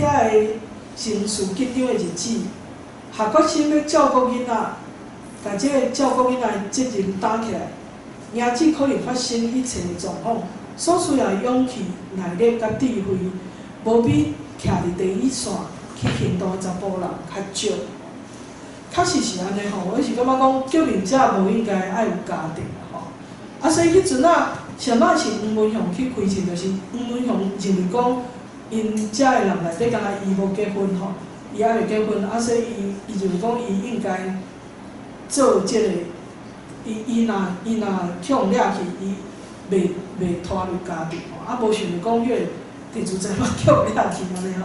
遐个情绪紧张的日子，下决心要照顾囡仔。把这个照顾囡仔的责任担起来，迎接可能发生一切的状况，所需要的勇气、耐力甲智慧，无比徛伫第一线去行动的查甫人较少。确实是安尼吼，我是感觉讲，救人者无应该爱有家庭吼。所以迄阵上摆是黄文雄去开证，就是黄文雄认为讲，因遮的人内底敢若伊无结婚吼，伊还未结婚，所以伊认为讲伊应该。做即个，伊若向掠去，伊袂拖入家庭吼，无想着讲迄个地主宅嘛向掠去安尼吼，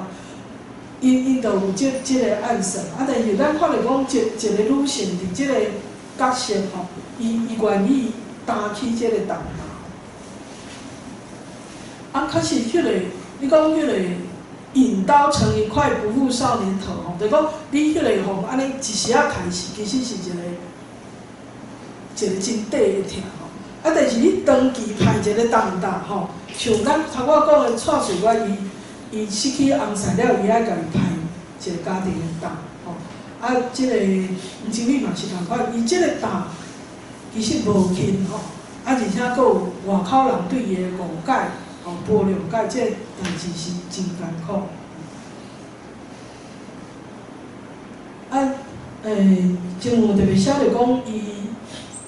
因就有即个暗示，但是咱看着讲一个女性伫即个角色吼，伊愿意担起即个重担。确实迄个，你讲迄个引刀成一块，不负少年头吼。就讲你迄个吼，安尼一时啊开始，其实是一个真底的疼吼。啊，但是你长期排一个重担吼，像咱头我讲的蔡水我伊失去翁婿了，伊爱家己排一个家庭的担吼。啊，即个黄金米嘛是同款，伊即个担其实无轻吼。啊，而且佫有外口人对伊的误解、吼无谅解，即个代志是真艰苦。啊，政府特别写着讲，伊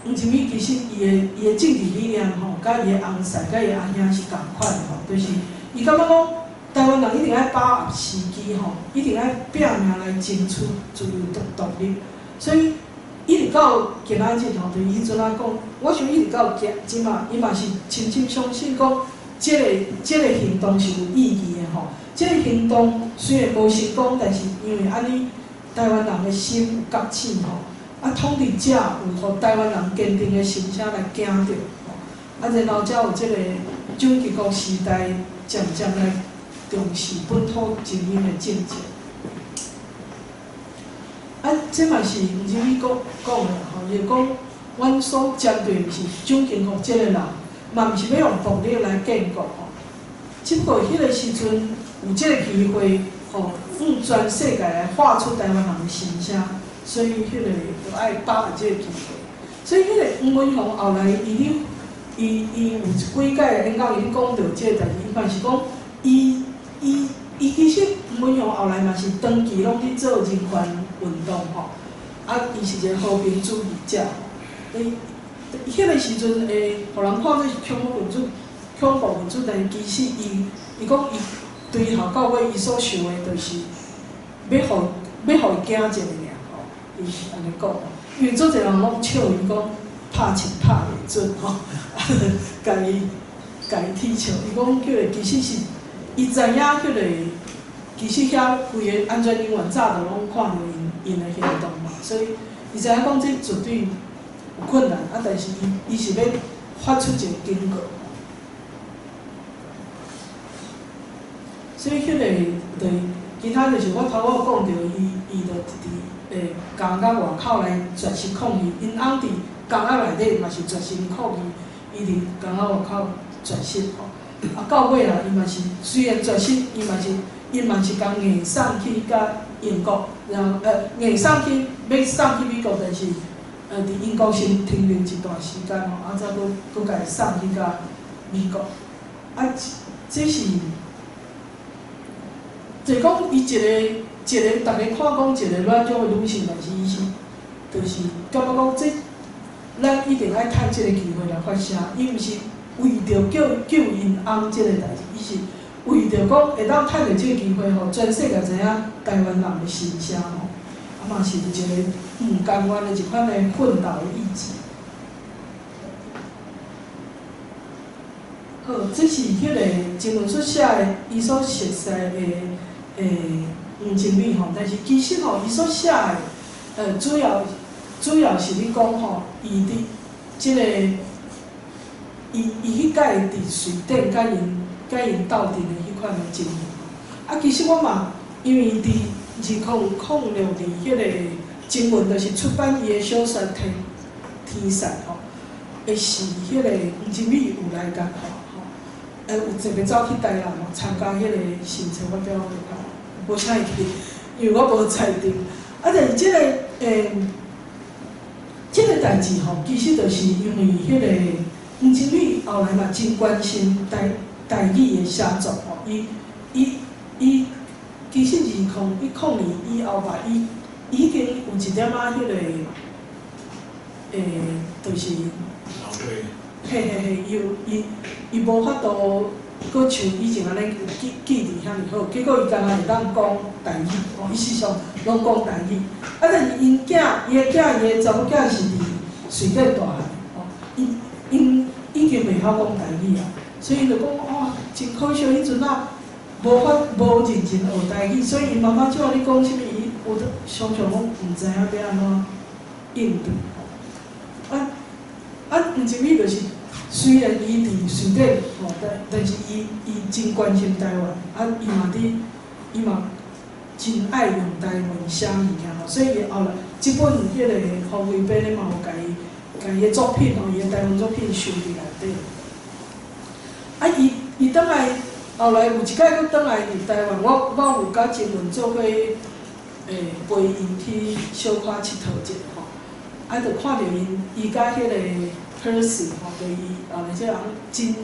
黄金米其实伊的政治理念吼，甲伊的翁婿、甲伊的阿兄是共款吼，就是伊感觉讲，台湾人一定爱把握时机吼，一定爱拼命来争取自由独立，所以。一直到今仔日吼，就伊迄阵仔讲，我想一直到即嘛，伊嘛是深深相信讲，即个行动是有意义的吼。即个行动虽然无成功，但是因为安尼，台湾人的心有觉醒吼，啊，统治者有互台湾人坚定的心声来行着吼，啊，然后才有即个蒋经国时代渐渐来重视本土精英的政策。啊，这嘛是黄金米讲的吼，就是讲，阮所针对的是蒋经国这个人，嘛毋是要用暴力来建国吼。只不过迄个时阵有这个机会，吼，向全世界来画出台湾人的形象，所以迄个就爱把握这个机会。所以迄个黄文宏后来伊有几届的演讲，伊讲到这个代志，伊嘛是讲伊其实黄文宏后来嘛是长期拢伫做人权运动吼，啊，伊是一个和平主义者吼。迄个时阵会互人看做是恐怖分子，但是其实伊讲伊对头到尾伊所想的，就是要互伊惊一个尔吼，伊是安尼讲。因为做侪人拢笑伊讲拍枪拍袂准吼，家己踢笑。伊讲迄个其实是伊知影迄个。其实遐规个安全人员早就拢看到因的行动嘛，所以伊知影讲这绝对有困难，啊，但是伊是要发出一个警告。所以迄个其他就是我头我讲到伊就伫家甲外口来绝食抗议，因翁伫家仔内底嘛是绝食抗议，伊伫家仔外口绝食吼。啊，到尾啊，伊嘛是虽然绝食，因嘛是共硬送去甲英国，然后硬送去要送去美国，但是伫英国先停留一段时间吼，啊，再佫甲伊送去甲美国。啊，这是就讲伊一个，大家看讲一个哪种的女性，但是伊是就是感觉讲这，咱一定爱趁这个机会来发声，伊毋是为着救因翁这个代志，伊是。为着讲会当趁着这个机会吼，全世界知影台湾人的心声吼，啊嘛是一个毋甘愿的一款的奋斗的意志。好，这是迄个真文书写的，伊所熟悉的黄金米吼，但是其实吼，伊所写的主要是咧讲吼，伊伫即个伊迄届伫瑞典甲因斗阵的迄款的经验啊，其实我嘛，因为伫2006年迄个新闻，就是出版伊的小说题材吼，会是迄个黄金米有来甲吼，有特别走去台南吼参加迄个新册发表会吼，无啥会去，因为我无在场。啊，但是即个代志吼，其实就是因为迄个黄金米后来嘛真关心台语的写作吼，伊其实2010年以后吧，伊已经有一点仔迄个就是嘿，伊无法度搁像以前安尼记忆遐尔好，结果伊敢若会当讲台语，吼，伊时常拢讲台语。啊，但是伊的查某囝是伫瑞典大汉，吼，因已经袂晓讲台语啊。所以就讲哦，真可惜，迄阵仔无认真学台语，所以伊妈妈叫我你讲啥物，伊有得常常拢毋知影要安怎应对。黄金米就是虽然伊伫瑞典吼，但是伊真关心台湾，伊嘛伫伊嘛真爱用台文写物件吼，所以伊后来即本迄个黄伟斌咧嘛有家己的作品吼，伊的台湾作品收伫内底。啊，伊倒来后来有一摆佫倒来伫台湾，我有甲真文做伙陪因去小可佚佗者吼，啊，就看到伊甲迄个 Percy 吼，就伊后来即人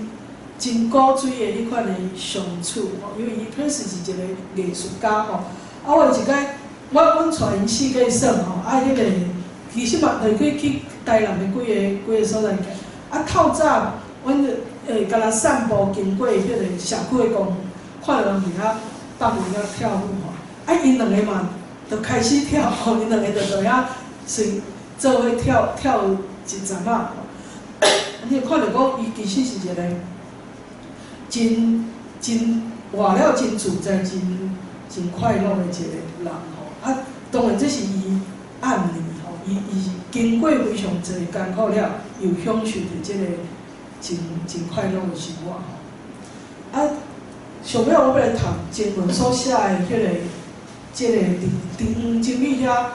真古锥的迄款的相处吼，因为伊 Percy 是一个艺术家吼，啊，我有一摆阮带因四个耍吼，啊，迄个其实嘛，就去台南的几个所在去，啊，透早阮就甲人散步经过迄个社区的公园，看到人伫遐放舞遐跳舞吼，啊，因两个嘛。就开始跳，吼，因两个就在遐随做伙跳一阵仔，你看到讲伊其实是一个真活了真自在、真快乐的一个人吼。啊，当然这是伊案例吼，伊经过非常侪艰苦了，又享受着这个真快乐的生活吼。啊，上尾我要来读前文所写的迄个。即个伫黄经理遐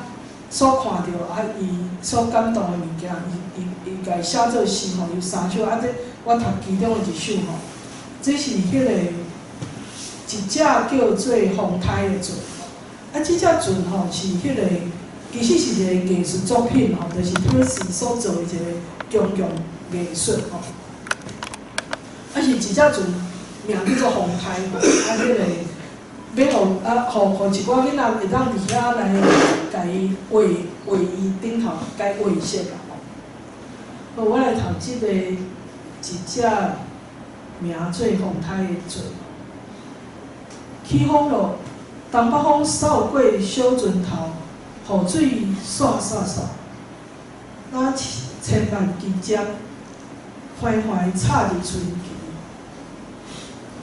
所看到啊，伊所感动的物件，伊家写做诗吼，有3首啊。这我读其中的一首吼，这是迄个一只叫做风台的船啊。这只船吼是迄个，其实是一个艺术作品吼，就是Percy所做的一个公共艺术吼。啊是一只船，名叫做风台吼，啊迄个。要互一寡囡仔会当伫遐来，家己画伊顶头，家画色啦吼。好，我来读即个一只名做风台的船。起风咯，东北风扫过小船头，雨水刷刷刷，那千万支针，缓缓插入船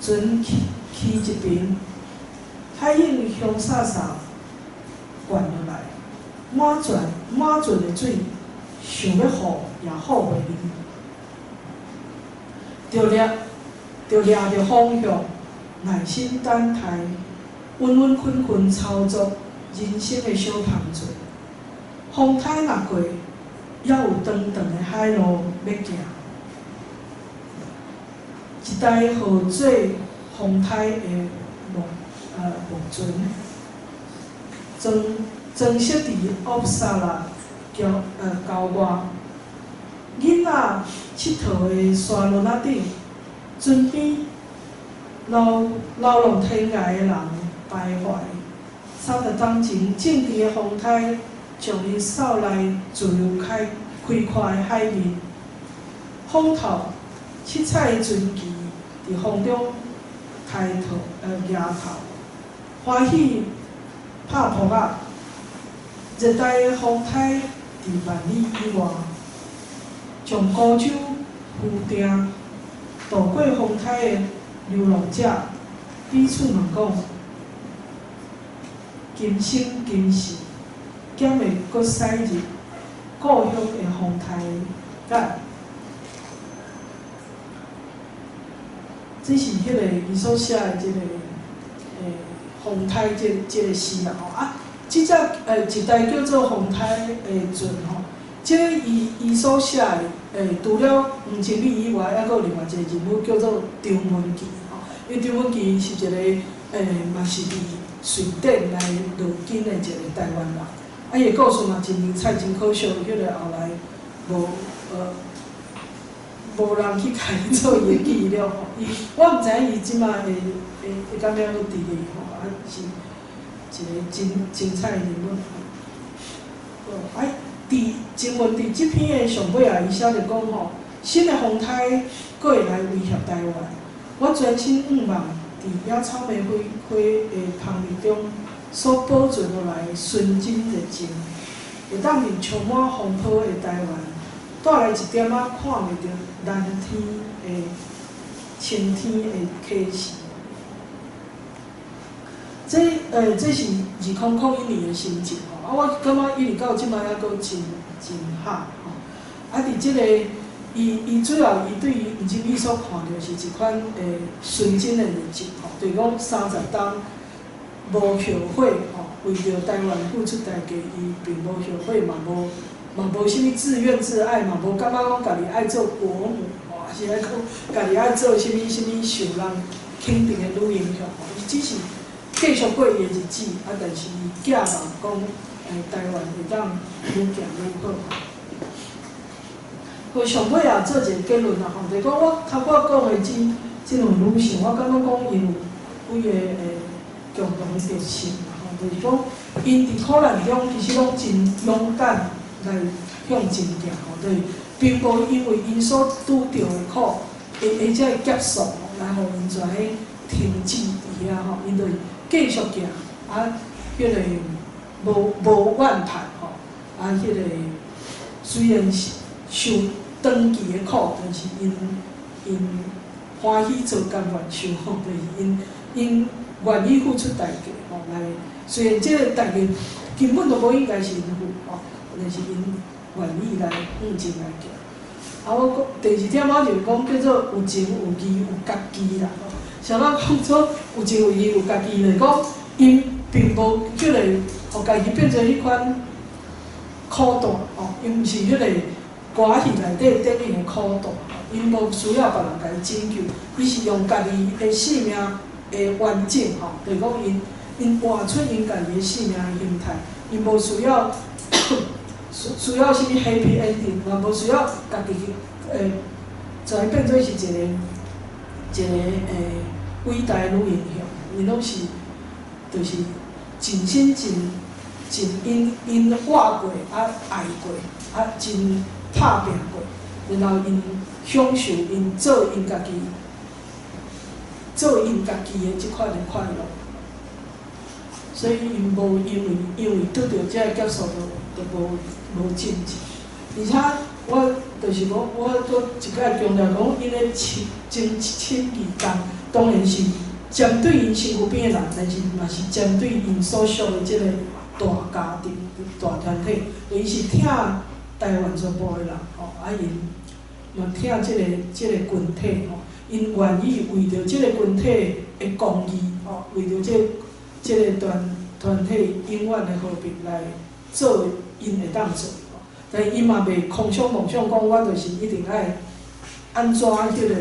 旗，船旗一边。海涌香洒洒灌落来，满船的水，想要好也好袂离。着抓着方向，耐心等待，稳稳困困操作人生的小航船。风台若过，还有长长的海路要行。一台号做风台的木船，装饰伫乌萨拉郊外，囡仔佚佗的沙轮仔顶，船边流浪天涯的人徘徊。30当前，正直的风台将伊扫来自由开阔的海面，风头七彩的船旗伫风中抬头。欢喜拍扑仔，热带的风台伫万里以外，将孤舟浮定，渡过风台的流浪者彼此问讲：今生今世，减会搁驶入故乡的风台甲。这是迄个伊所写的这个风台这个诗啦吼啊，即只一台叫做风台的船吼，这伊所写的除了黄经理以外，还佫有另外一个人物叫做张文琪吼，因为张文琪是一个嘛是伫瑞典来落根的一个台湾人，啊伊的故事嘛真精彩真可笑，迄个后来无人去甲伊做伊的记录吼，我毋知影伊即马会敢要伫咧吼，啊是一个真精彩的人物吼。啊，前文伫即篇的上尾啊，伊写着讲吼，新的风台佫会来威胁台湾，我专心仰望伫野草莓花的旁边中所保存落来纯真热情，会当伫充满风波的台湾，带来一点仔看袂着蓝天的晴天的启示。这是2001年的心情吼，啊，我感觉一直到即摆还佫真好吼。啊，伫即个伊主要伊对于黄经理所看到是一款纯真的热情吼，就是讲30当无后悔吼，为着台湾付出代价，伊并无后悔，嘛无啥物自怨自艾，嘛无感觉讲家己爱做国母，吼，还是爱讲家己爱做啥物受人肯定的女英雄吼，伊只是继续过伊的日子，但是伊寄望讲台湾会当愈行愈好。好，上尾啊做一个结论啦吼，就是讲我头拄讲的即两女性，我感觉讲因有几个共同的特性啦吼，就是讲因伫苦难中其实拢真勇敢来向前行吼，就是并无因为因所拄着的苦，会才会结束吼，来互因全个停止伫遐吼，因就是继续行，迄个无怨叹吼，迄个虽然是受长期的苦，但是因欢喜做甘愿受吼，就是因愿意付出代价吼来。虽然这个代价根本都无应该是因付吼，但是因愿意来向前来行。我第二点我就是讲叫做有情有义有家己啦吼。像咱讲做有情有义有家己，就是讲因并无迄个互家己变成迄款苦大吼，因毋是迄个歌戏内底电影的苦大，因无需要别人家己拯救，伊是用家己的性命的完整吼，就是讲因活出因家己的性命的形态，因无需要需要啥物 happy ending， 嘛无需要家己就会变做是一个伟大的女英雄，因拢是就是尽心尽因活过爱过真拍拼过，然后因享受因做因家己的即款的快乐，所以因无因为拄着这个结束就无禁止，而且我就是讲，我搁一摆强调讲，因的真亲义工，当然是针对因身躯边的人，但是嘛是针对因所属的即个大家庭、大团体，伊是疼台湾全部的人吼，因嘛疼即个群体吼，因愿意为着即个群体的公义吼，为着即个团体永远的和平来做因会当做。但伊嘛袂空想梦想，讲我就是一定爱安怎迄个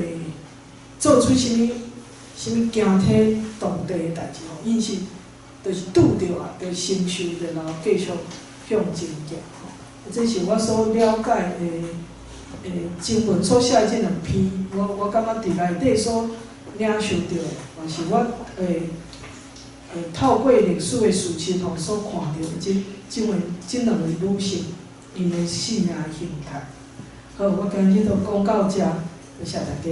做出啥物惊天动地的代志吼，伊是就是拄着啊，就承受着，然后继续向前行吼。这是我所了解的经文所写的这两篇，我感觉伫内底所领受到的，嘛是我透过历史的事实吼所看到的这两个女性。因的性命的形态。好，我今日就讲到这，多谢大家。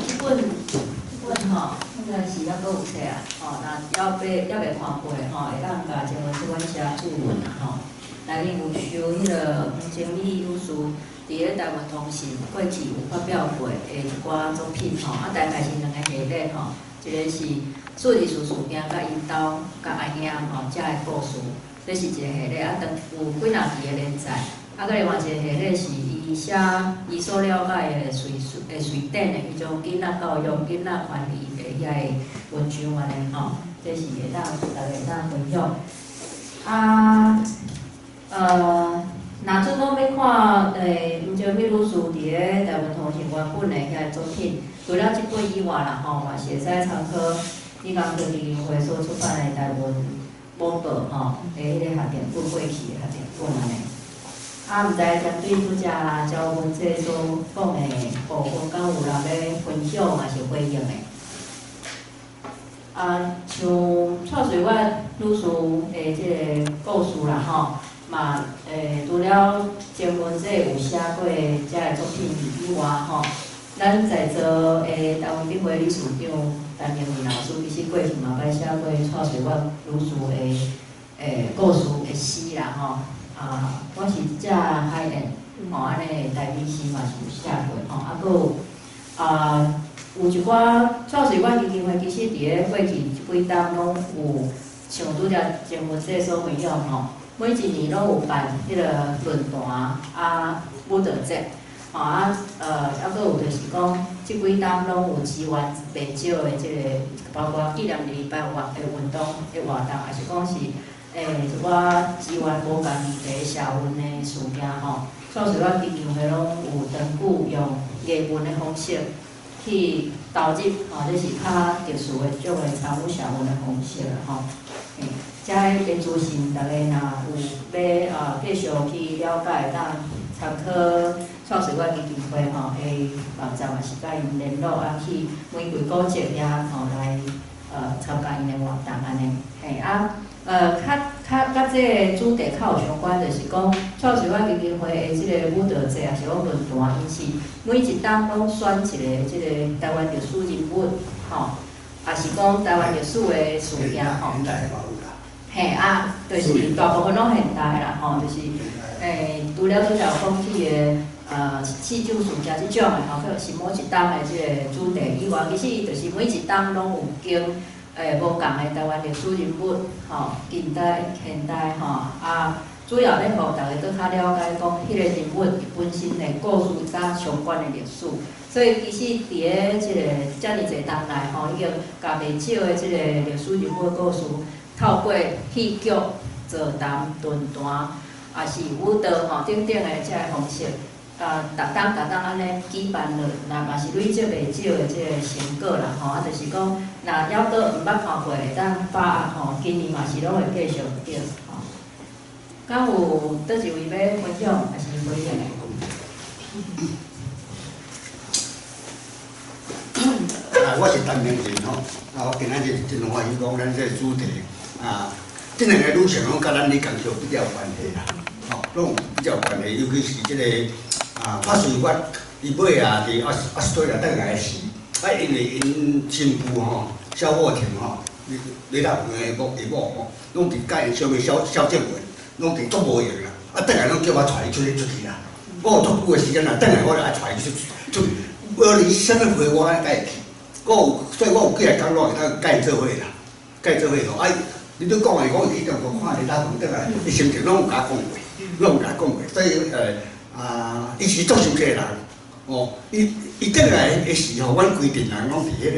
这本吼，应该是还阁有册啊，吼，那要袂看过的吼，会当甲前文这款写注文啊，吼，内面有收迄个黄经理女士。伫咧台湾通信过去有发表过的一寡作品吼，大概是两个系列吼，一个是数字事件甲因兜甲阿兄吼遮的故事，这是一个系列，等有几若期的连载。搁另外一个系列是伊写伊所了解的瑞典的迄种囡仔教育、囡仔管理的遐个文章安尼吼，这是会当大家会当分享。若准讲要看黄金美女士伫咧台湾通信原本的遐作品，除了这本以外啦吼，嘛是会使参考李刚科技会所出版的台湾某报吼，迄个学电本过去的学电本安尼。毋知针对拄则交文这所讲的部分，敢有人要分享还是回应的？像蔡水阮女士的这个故事啦吼。嘛，除了前文这有写过遮个作品以外吼，咱在座台湾笔会理事长陈明宇老师，其实过去嘛捌写过蔡水阮女士的故事的诗啦吼。我是遮海燕吼，安尼代笔诗嘛是有写过吼，搁有一寡蔡水阮基金会其实伫咧过去几档拢有像拄则前文这所分享吼。每一年拢有办迄个论坛啊舞蹈节，吼啊还佫有就是讲，即几档拢有支援袂少的即个，包括纪念日办的运动的活动，也是讲是我支援无共议题社运的事件吼。创始我基金会拢有长久用艺文的方式去投入，吼，这是较特殊的种的参与社运的方式啦，吼。遮个资讯，大家若有要继续去了解，当参考创始我基金会吼的网站，也是甲因联络啊，去每几个节遐吼来参加因的活动安尼，嘿啊。甲即个主题较有相关，就是讲创始我基金会的即个舞蹈节，也是讲论坛，因是每一档拢选一个即个台湾历史人物，吼，也是讲台湾历史的事件，吼。嘿啊，就是大部分拢现代啦，吼，就是除了拄则讲起的戏剧事件即种的吼，是某一档的即个主题以外，其实伊就是每一档拢有经。无共的台湾历史人物，吼，近代、现代，吼，啊，主要咧，互大家搁较了解讲，迄个人物本身的故事甲相关的历史。所以其实伫咧即个遮尔侪当内，吼，已经甲袂少的即个历史人物故事，透过戏剧、座谈、论坛，也是舞蹈，吼，等等的遮个方式。逐档安尼举办落，那嘛是累积袂少的即个成果啦，吼，啊，就是讲，若还佫毋捌看过，会当把握吼，今年嘛是拢会继续着，吼。敢有倒一位要分享，还是回应的？我是陈明仁吼，我今仔日真欢喜讲咱这个主题这两个旅程拢甲咱哩工作比较有关系啦，吼，拢有比较有关系，尤其是这个。拍水我伊尾伫阿斯推拉等来时，因为因新妇吼，萧沃婷吼，李大鹏的某吼，拢伫甲因小妹萧正文，拢伫足无闲啦，等来拢叫我带伊出去啦。我有足久的时间啦，等来我就爱带伊出去，无论啥物会我爱带伊去。所以我有几个工作会当甲伊做伙啦，甲伊做伙吼。你都讲的，我去中国看李大鹏等来，伊心情拢有甲我讲过，拢有甲讲过，所以伊是足生气人，哦，伊转来的时候，阮规定人拢伫迄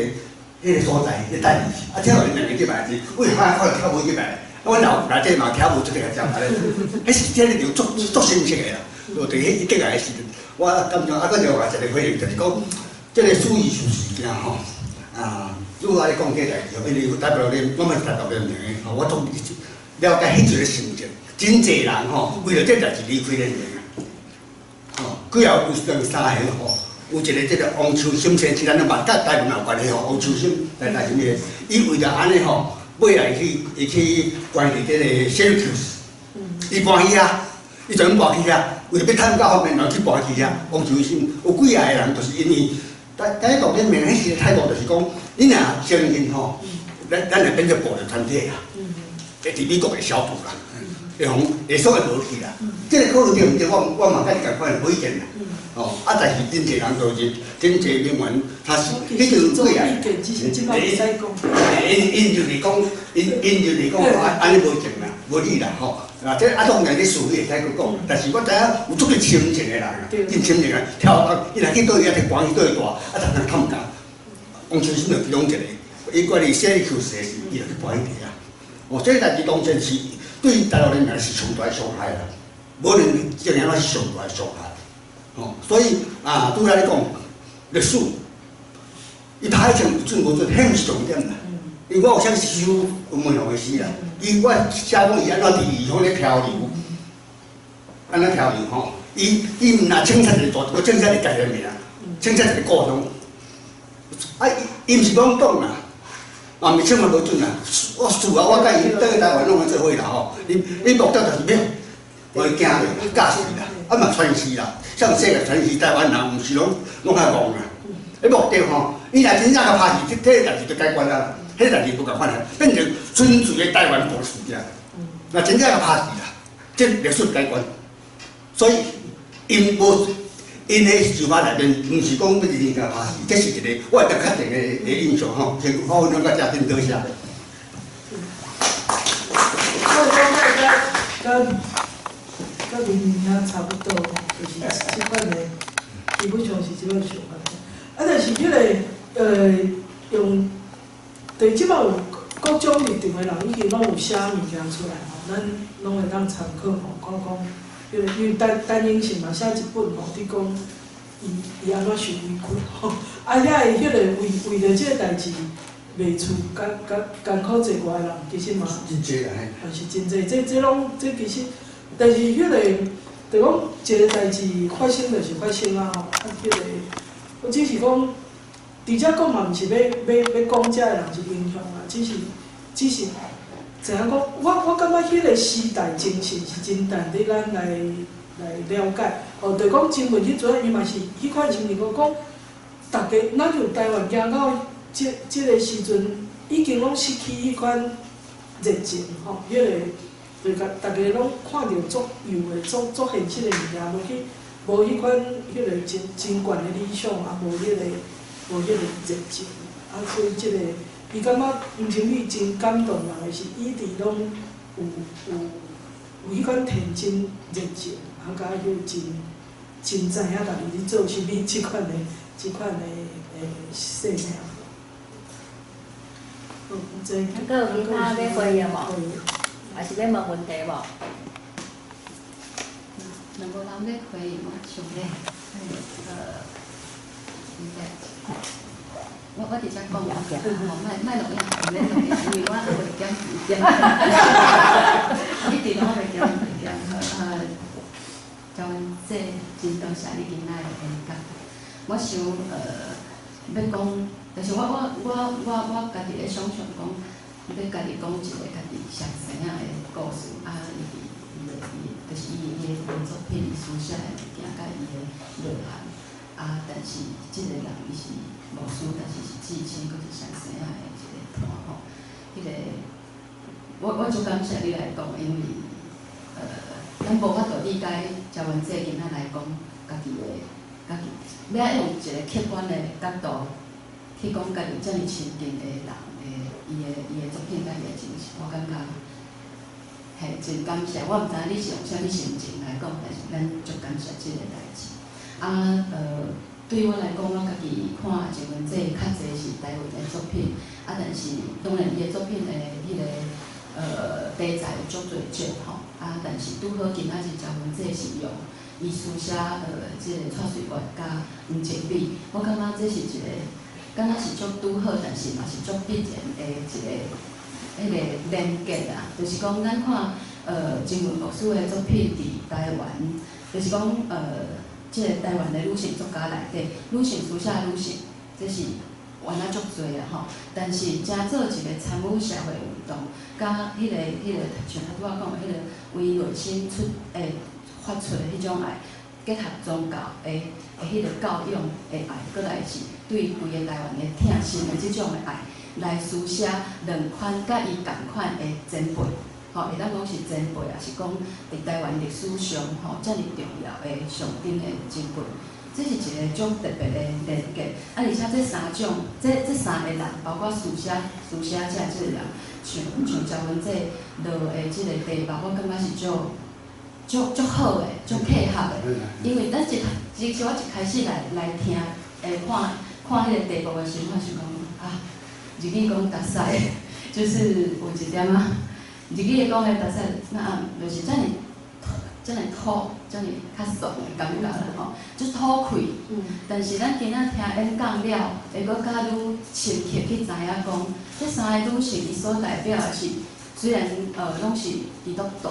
个所在咧等伊，跳完两个礼拜是，为我就跳舞礼拜，阮内底嘛跳舞出个奖牌咧，迄是真个就足生气个啦。就伫迄转来的时阵，我感觉搁另外一个回应就是讲，即个属艺术事件吼，如果咧讲这代志，因为代表咧，我嘛是代表咧名，我总了解迄一个心情，真侪人吼，为了这代志离开咧名。几后有两三个吼，有一个即个王秋心生，是咱咧嘛，甲台湾有关系吼。王秋心来什么？伊为着安尼吼，尾来去关系即个 Syracuse， 伊搬去遐，伊全搬去遐，为着要探到方面，人去搬去遐。王秋心有几个人，就是因为第一个咧，明迄时态度就是讲，你若承认吼，咱会变做暴力团体啊，会伫美国会消毒啦。会所会无去啦，即个考虑对毋对？我嘛甲你共款无意见啦。哦，但是真侪人就是真侪人员，他是迄就做啊。因就是讲，因就是讲，安尼无情啦，无理啦，吼。即当然咧术语会使去讲，但是我知影有足个深情的人啊，真深情啊，跳伊若去倒伊啊，摕光去倒伊大，逐人探家。王秋生就其中一个，伊管伊写去时，伊就去搬去地啊。哦，这个代志当然是。对大陆人民是上大伤害啦，无论怎样，那是上大伤害。哦，所以拄仔咧讲历史，伊拍成准无准，迄毋是重点啦。因为我有啥收有问候的事啦，我写讲伊安怎伫异乡咧漂流，安怎漂流吼？伊毋若清察一个我清察一个家己名，清察一个故乡。伊毋是讲讲啦。毋是千万无准啦！我甲伊倒去台湾拢会做伙啦吼。你目的就是要袂惊着，教示啦，嘛传世啦。像世界传世台湾人，毋是拢较戆啦。迄目的吼，伊若真正甲拍戏，这个代志就解决啦。迄个代志无共款啦，变成纯粹的台湾故事啦。若真正甲拍戏啦，这历史解决。所以因无。因迄想法内面，毋是讲要认真甲拍戏，这是一个我会较确定的印象吼。先好分享到这，真多谢。甲明年遐差不多吼，就是即款的，基本上是即款想法。啊，但是迄个用，对即摆有各种立场的人已经拢有写物件出来吼，咱拢会当参考吼，看讲，迄个因为单英信嘛写一本吼，伫讲伊安怎受委屈吼，啊，遐伊迄个为着即个代志。袂厝，艰苦做外人，其实嘛，真济啊！也是真济，这拢其实，但是迄个，就讲一个代志发生就是发生啊吼，啊迄个，我只是讲，伫遮讲嘛，毋是要讲遮个人是英雄啊，只是，知影讲，我感觉迄个时代精神是真值得咱来了解，哦，就讲新闻迄阵，伊嘛是迄款情形，讲大家，咱就台湾行到。即个时阵已经拢失去迄款热情吼，迄个就甲大家拢看到足幼的、足现实的物件，无迄款迄个真悬的理想啊，无迄个热情啊，所以即个伊感觉黄清美真感动人的是，伊伫拢有迄款天真热情，啊，甲迄真知影家己咧做啥物即款的生命。还有其他要回应无？还是要问问题无？若无人要回应，我想咧，我直接讲啦，莫录音，唔免录音，因为我还袂减时间，一直拢袂减时间。嘉文姐，真多谢你今仔的演讲。我想要讲。但是我家己咧想象讲，要家己讲一个家己上生仔的故事，啊，就是伊的作品，伊书写的物件，甲伊的内涵，啊，但是即个人伊是无书，但是是至亲，佫是上生仔的一个团吼。迄个，我就感谢你来讲，因为咱无法度理解嘉文姐今仔来讲家己，要用一个客观的角度。去讲家己遮尔亲近的人伊的作品甲伊的精神，我感觉嘿真感谢。我毋知影你是用啥物心情来讲，但是咱足感谢即个代志。对我来讲，我家己看一文这较侪是台湾的作品，但是当然伊的作品的迄个题材有足侪种吼，但是拄好今仔日嘉文这是用伊书写即个蔡水月甲黄情美，我感觉这是一个。敢若是足拄好，但是嘛是足必然的迄个连结啊。就是讲，咱看曾文牧师的作品伫台湾，就是讲即个台湾的女性作家内底，女性书写女性，这是原来足侪啊吼。但是正做一个参与社会运动，甲迄个像拄仔讲的迄个为内心发出的迄种爱。结合宗教的迄个教养的爱，搁来是对规个台湾的疼心的即种的爱，来书写两款甲伊共款的前辈，吼，会当讲是前辈，也是讲伫台湾历史上吼遮尔重要的上顶的前辈，这是一个种特别的连结。而且这三种，这三个人，包括书写遮即个人，像嘉文这落的即个题目，我感觉是足好诶，足契合诶。因为咱其实我一开始来听，看迄个题目诶时候，我想讲日语讲特色，就是有一点日语讲诶特色，就是遮尔土，遮尔较爽诶感觉啦吼，就土气。但是咱今仔听演讲了，会阁较愈深刻去知影讲，这三个女性伊所代表诶是，虽然拢是基督徒。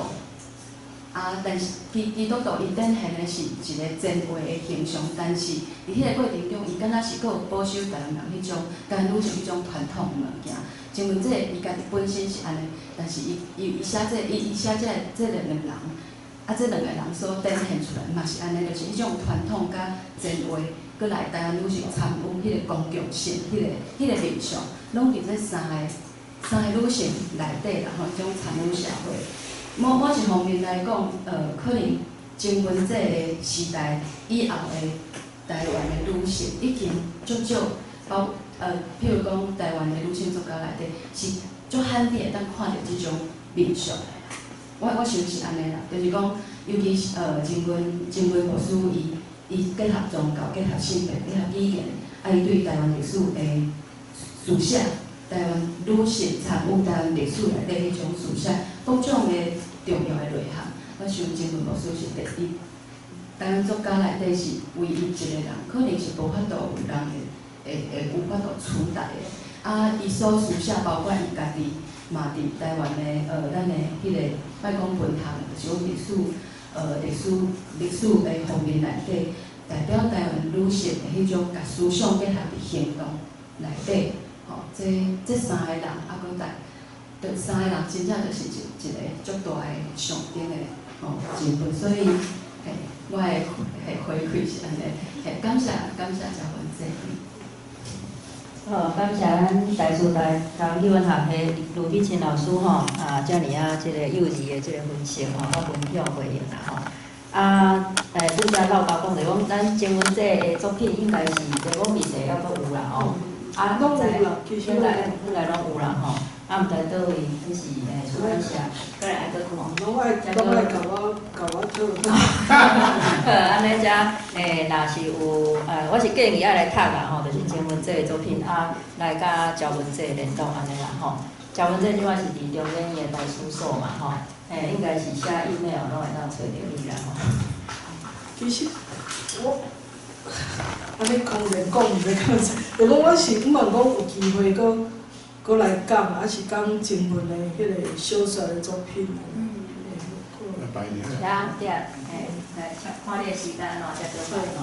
但是基督徒伊展现的是一个前辈的形象，但是伫迄个过程中，伊敢若是佫有保守台湾人迄种甲女性迄种传统的物件。像阮这伊家己本身是安尼，但是伊写这两个人，这两个人所展现出来嘛是安尼，就是迄种传统甲前辈，佫来台湾女性参与迄个公共性，迄个面向，拢伫这三个女性内底啦吼，种参与社会。某一方面来讲，可能曾文这个时代以后的台湾的女性，已经足少，譬如讲台湾的女性作家内底是足罕见会当看到即种面相。我想是安尼啦，就是讲，尤其是前卫牧师伊结合宗教、结合性别、结合语言，伊对台湾历史的书写，台湾女性参与台湾历史内底迄种书写，各种的重要的内涵，我想前卫牧师是第一。台湾作家内底是唯一一个人，可能是无法度有人会有法度取代的。伊所书写，包括伊家己嘛伫台湾的咱的迄个莫讲文学，就是讲历史的方面内底，代表台湾女性的迄种甲思想结合伫行动内底，这三个人搁这三个人真正就是一个足大的上顶的人物，所以我的回馈是安尼，感谢赵文姐。好，感谢咱台师大语文学系卢碧清老师吼，遮尔即个幼稚的即个分析吼，我分享回应啦吼。拄则老高讲着讲，咱前文这的作品应该是在讲比赛还阁有啦吼。拢有啦，其实应该拢有啦吼。毋知倒位，迄是出版社，过来爱阁看。拢爱甲我做。好，安尼遮若是有我是建议爱来读啦吼，就是前文这的作品来甲赵文这联动安尼啦吼。赵文这即摆是伫中央伊的台书所嘛吼，应该是写 email 拢会当找着你啦吼。其实我安尼空然讲毋知讲啥，就讲我是毋望讲有机会搁来讲，还是讲前文的迄个小说的作品。拜年。对，来看你的时间咯，食早饭吼。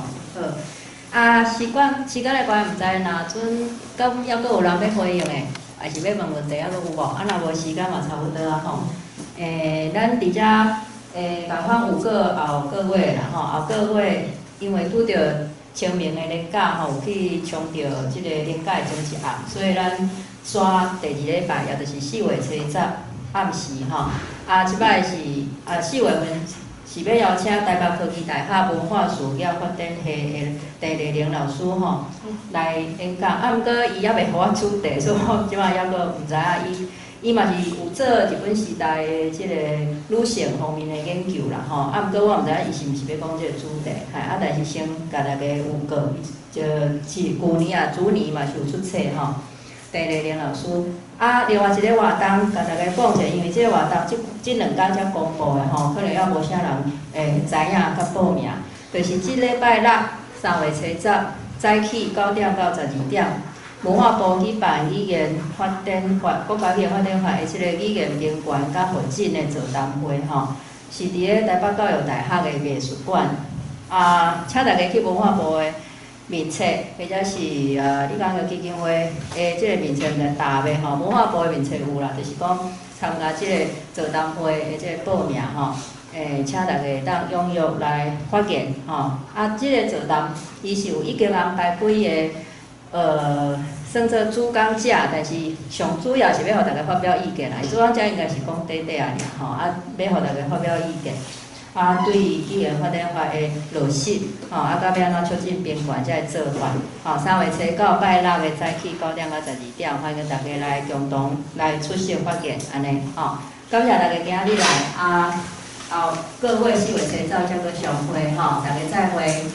好，时间的关系，毋知若阵敢还阁有人要回应的，还是要问问题，还阁有无？若无时间嘛差不多啊吼。咱伫遮共款有个后个月啦吼，后个月因为拄着清明的连假吼，有去冲着即个连假的前一暗，所以咱刷第二礼拜，也就是4月初10暗时吼。即摆是4月份是要邀请台北科技大学文化事业发展系的陈丽玲老师吼来演讲。毋过伊还袂互我主题，所以我即摆还阁毋知影伊嘛是有做日本时代的即个女性方面的研究啦吼。毋过我毋知影伊是毋是要讲即个主题，但是先甲大家有个，就是旧年主年嘛是有出册吼。陈丽玲老师另外一个活动，甲大家讲者，因为即个活动即2天才公布的吼，可能还无啥人知影甲报名。就是即礼拜六3月初10早起9点到12点，文化部举办语言发展法国家语言发展法的即个语言平权甲发展的座谈会吼，是伫咧台北教育大学的美术馆请大家去文化部的面册，或者是你讲个基金会的即个面册来答的吼，文化部的面册有啦，就是讲参加即个座谈会的即个报名吼，请大家当踊跃来发言吼。即个座谈伊是有已经安排几个算做主讲者，但是上主要是要互大家发表意见啦。主讲者应该是讲短短啊尔吼，要互大家发表意见。对于语言发展法的落实，甲要安怎促进平权才会做法。3月初9拜六的早起9点到12点，欢迎大家来共同来出席发言，安尼感谢大家今日来各位4月初10才阁相会大家再会。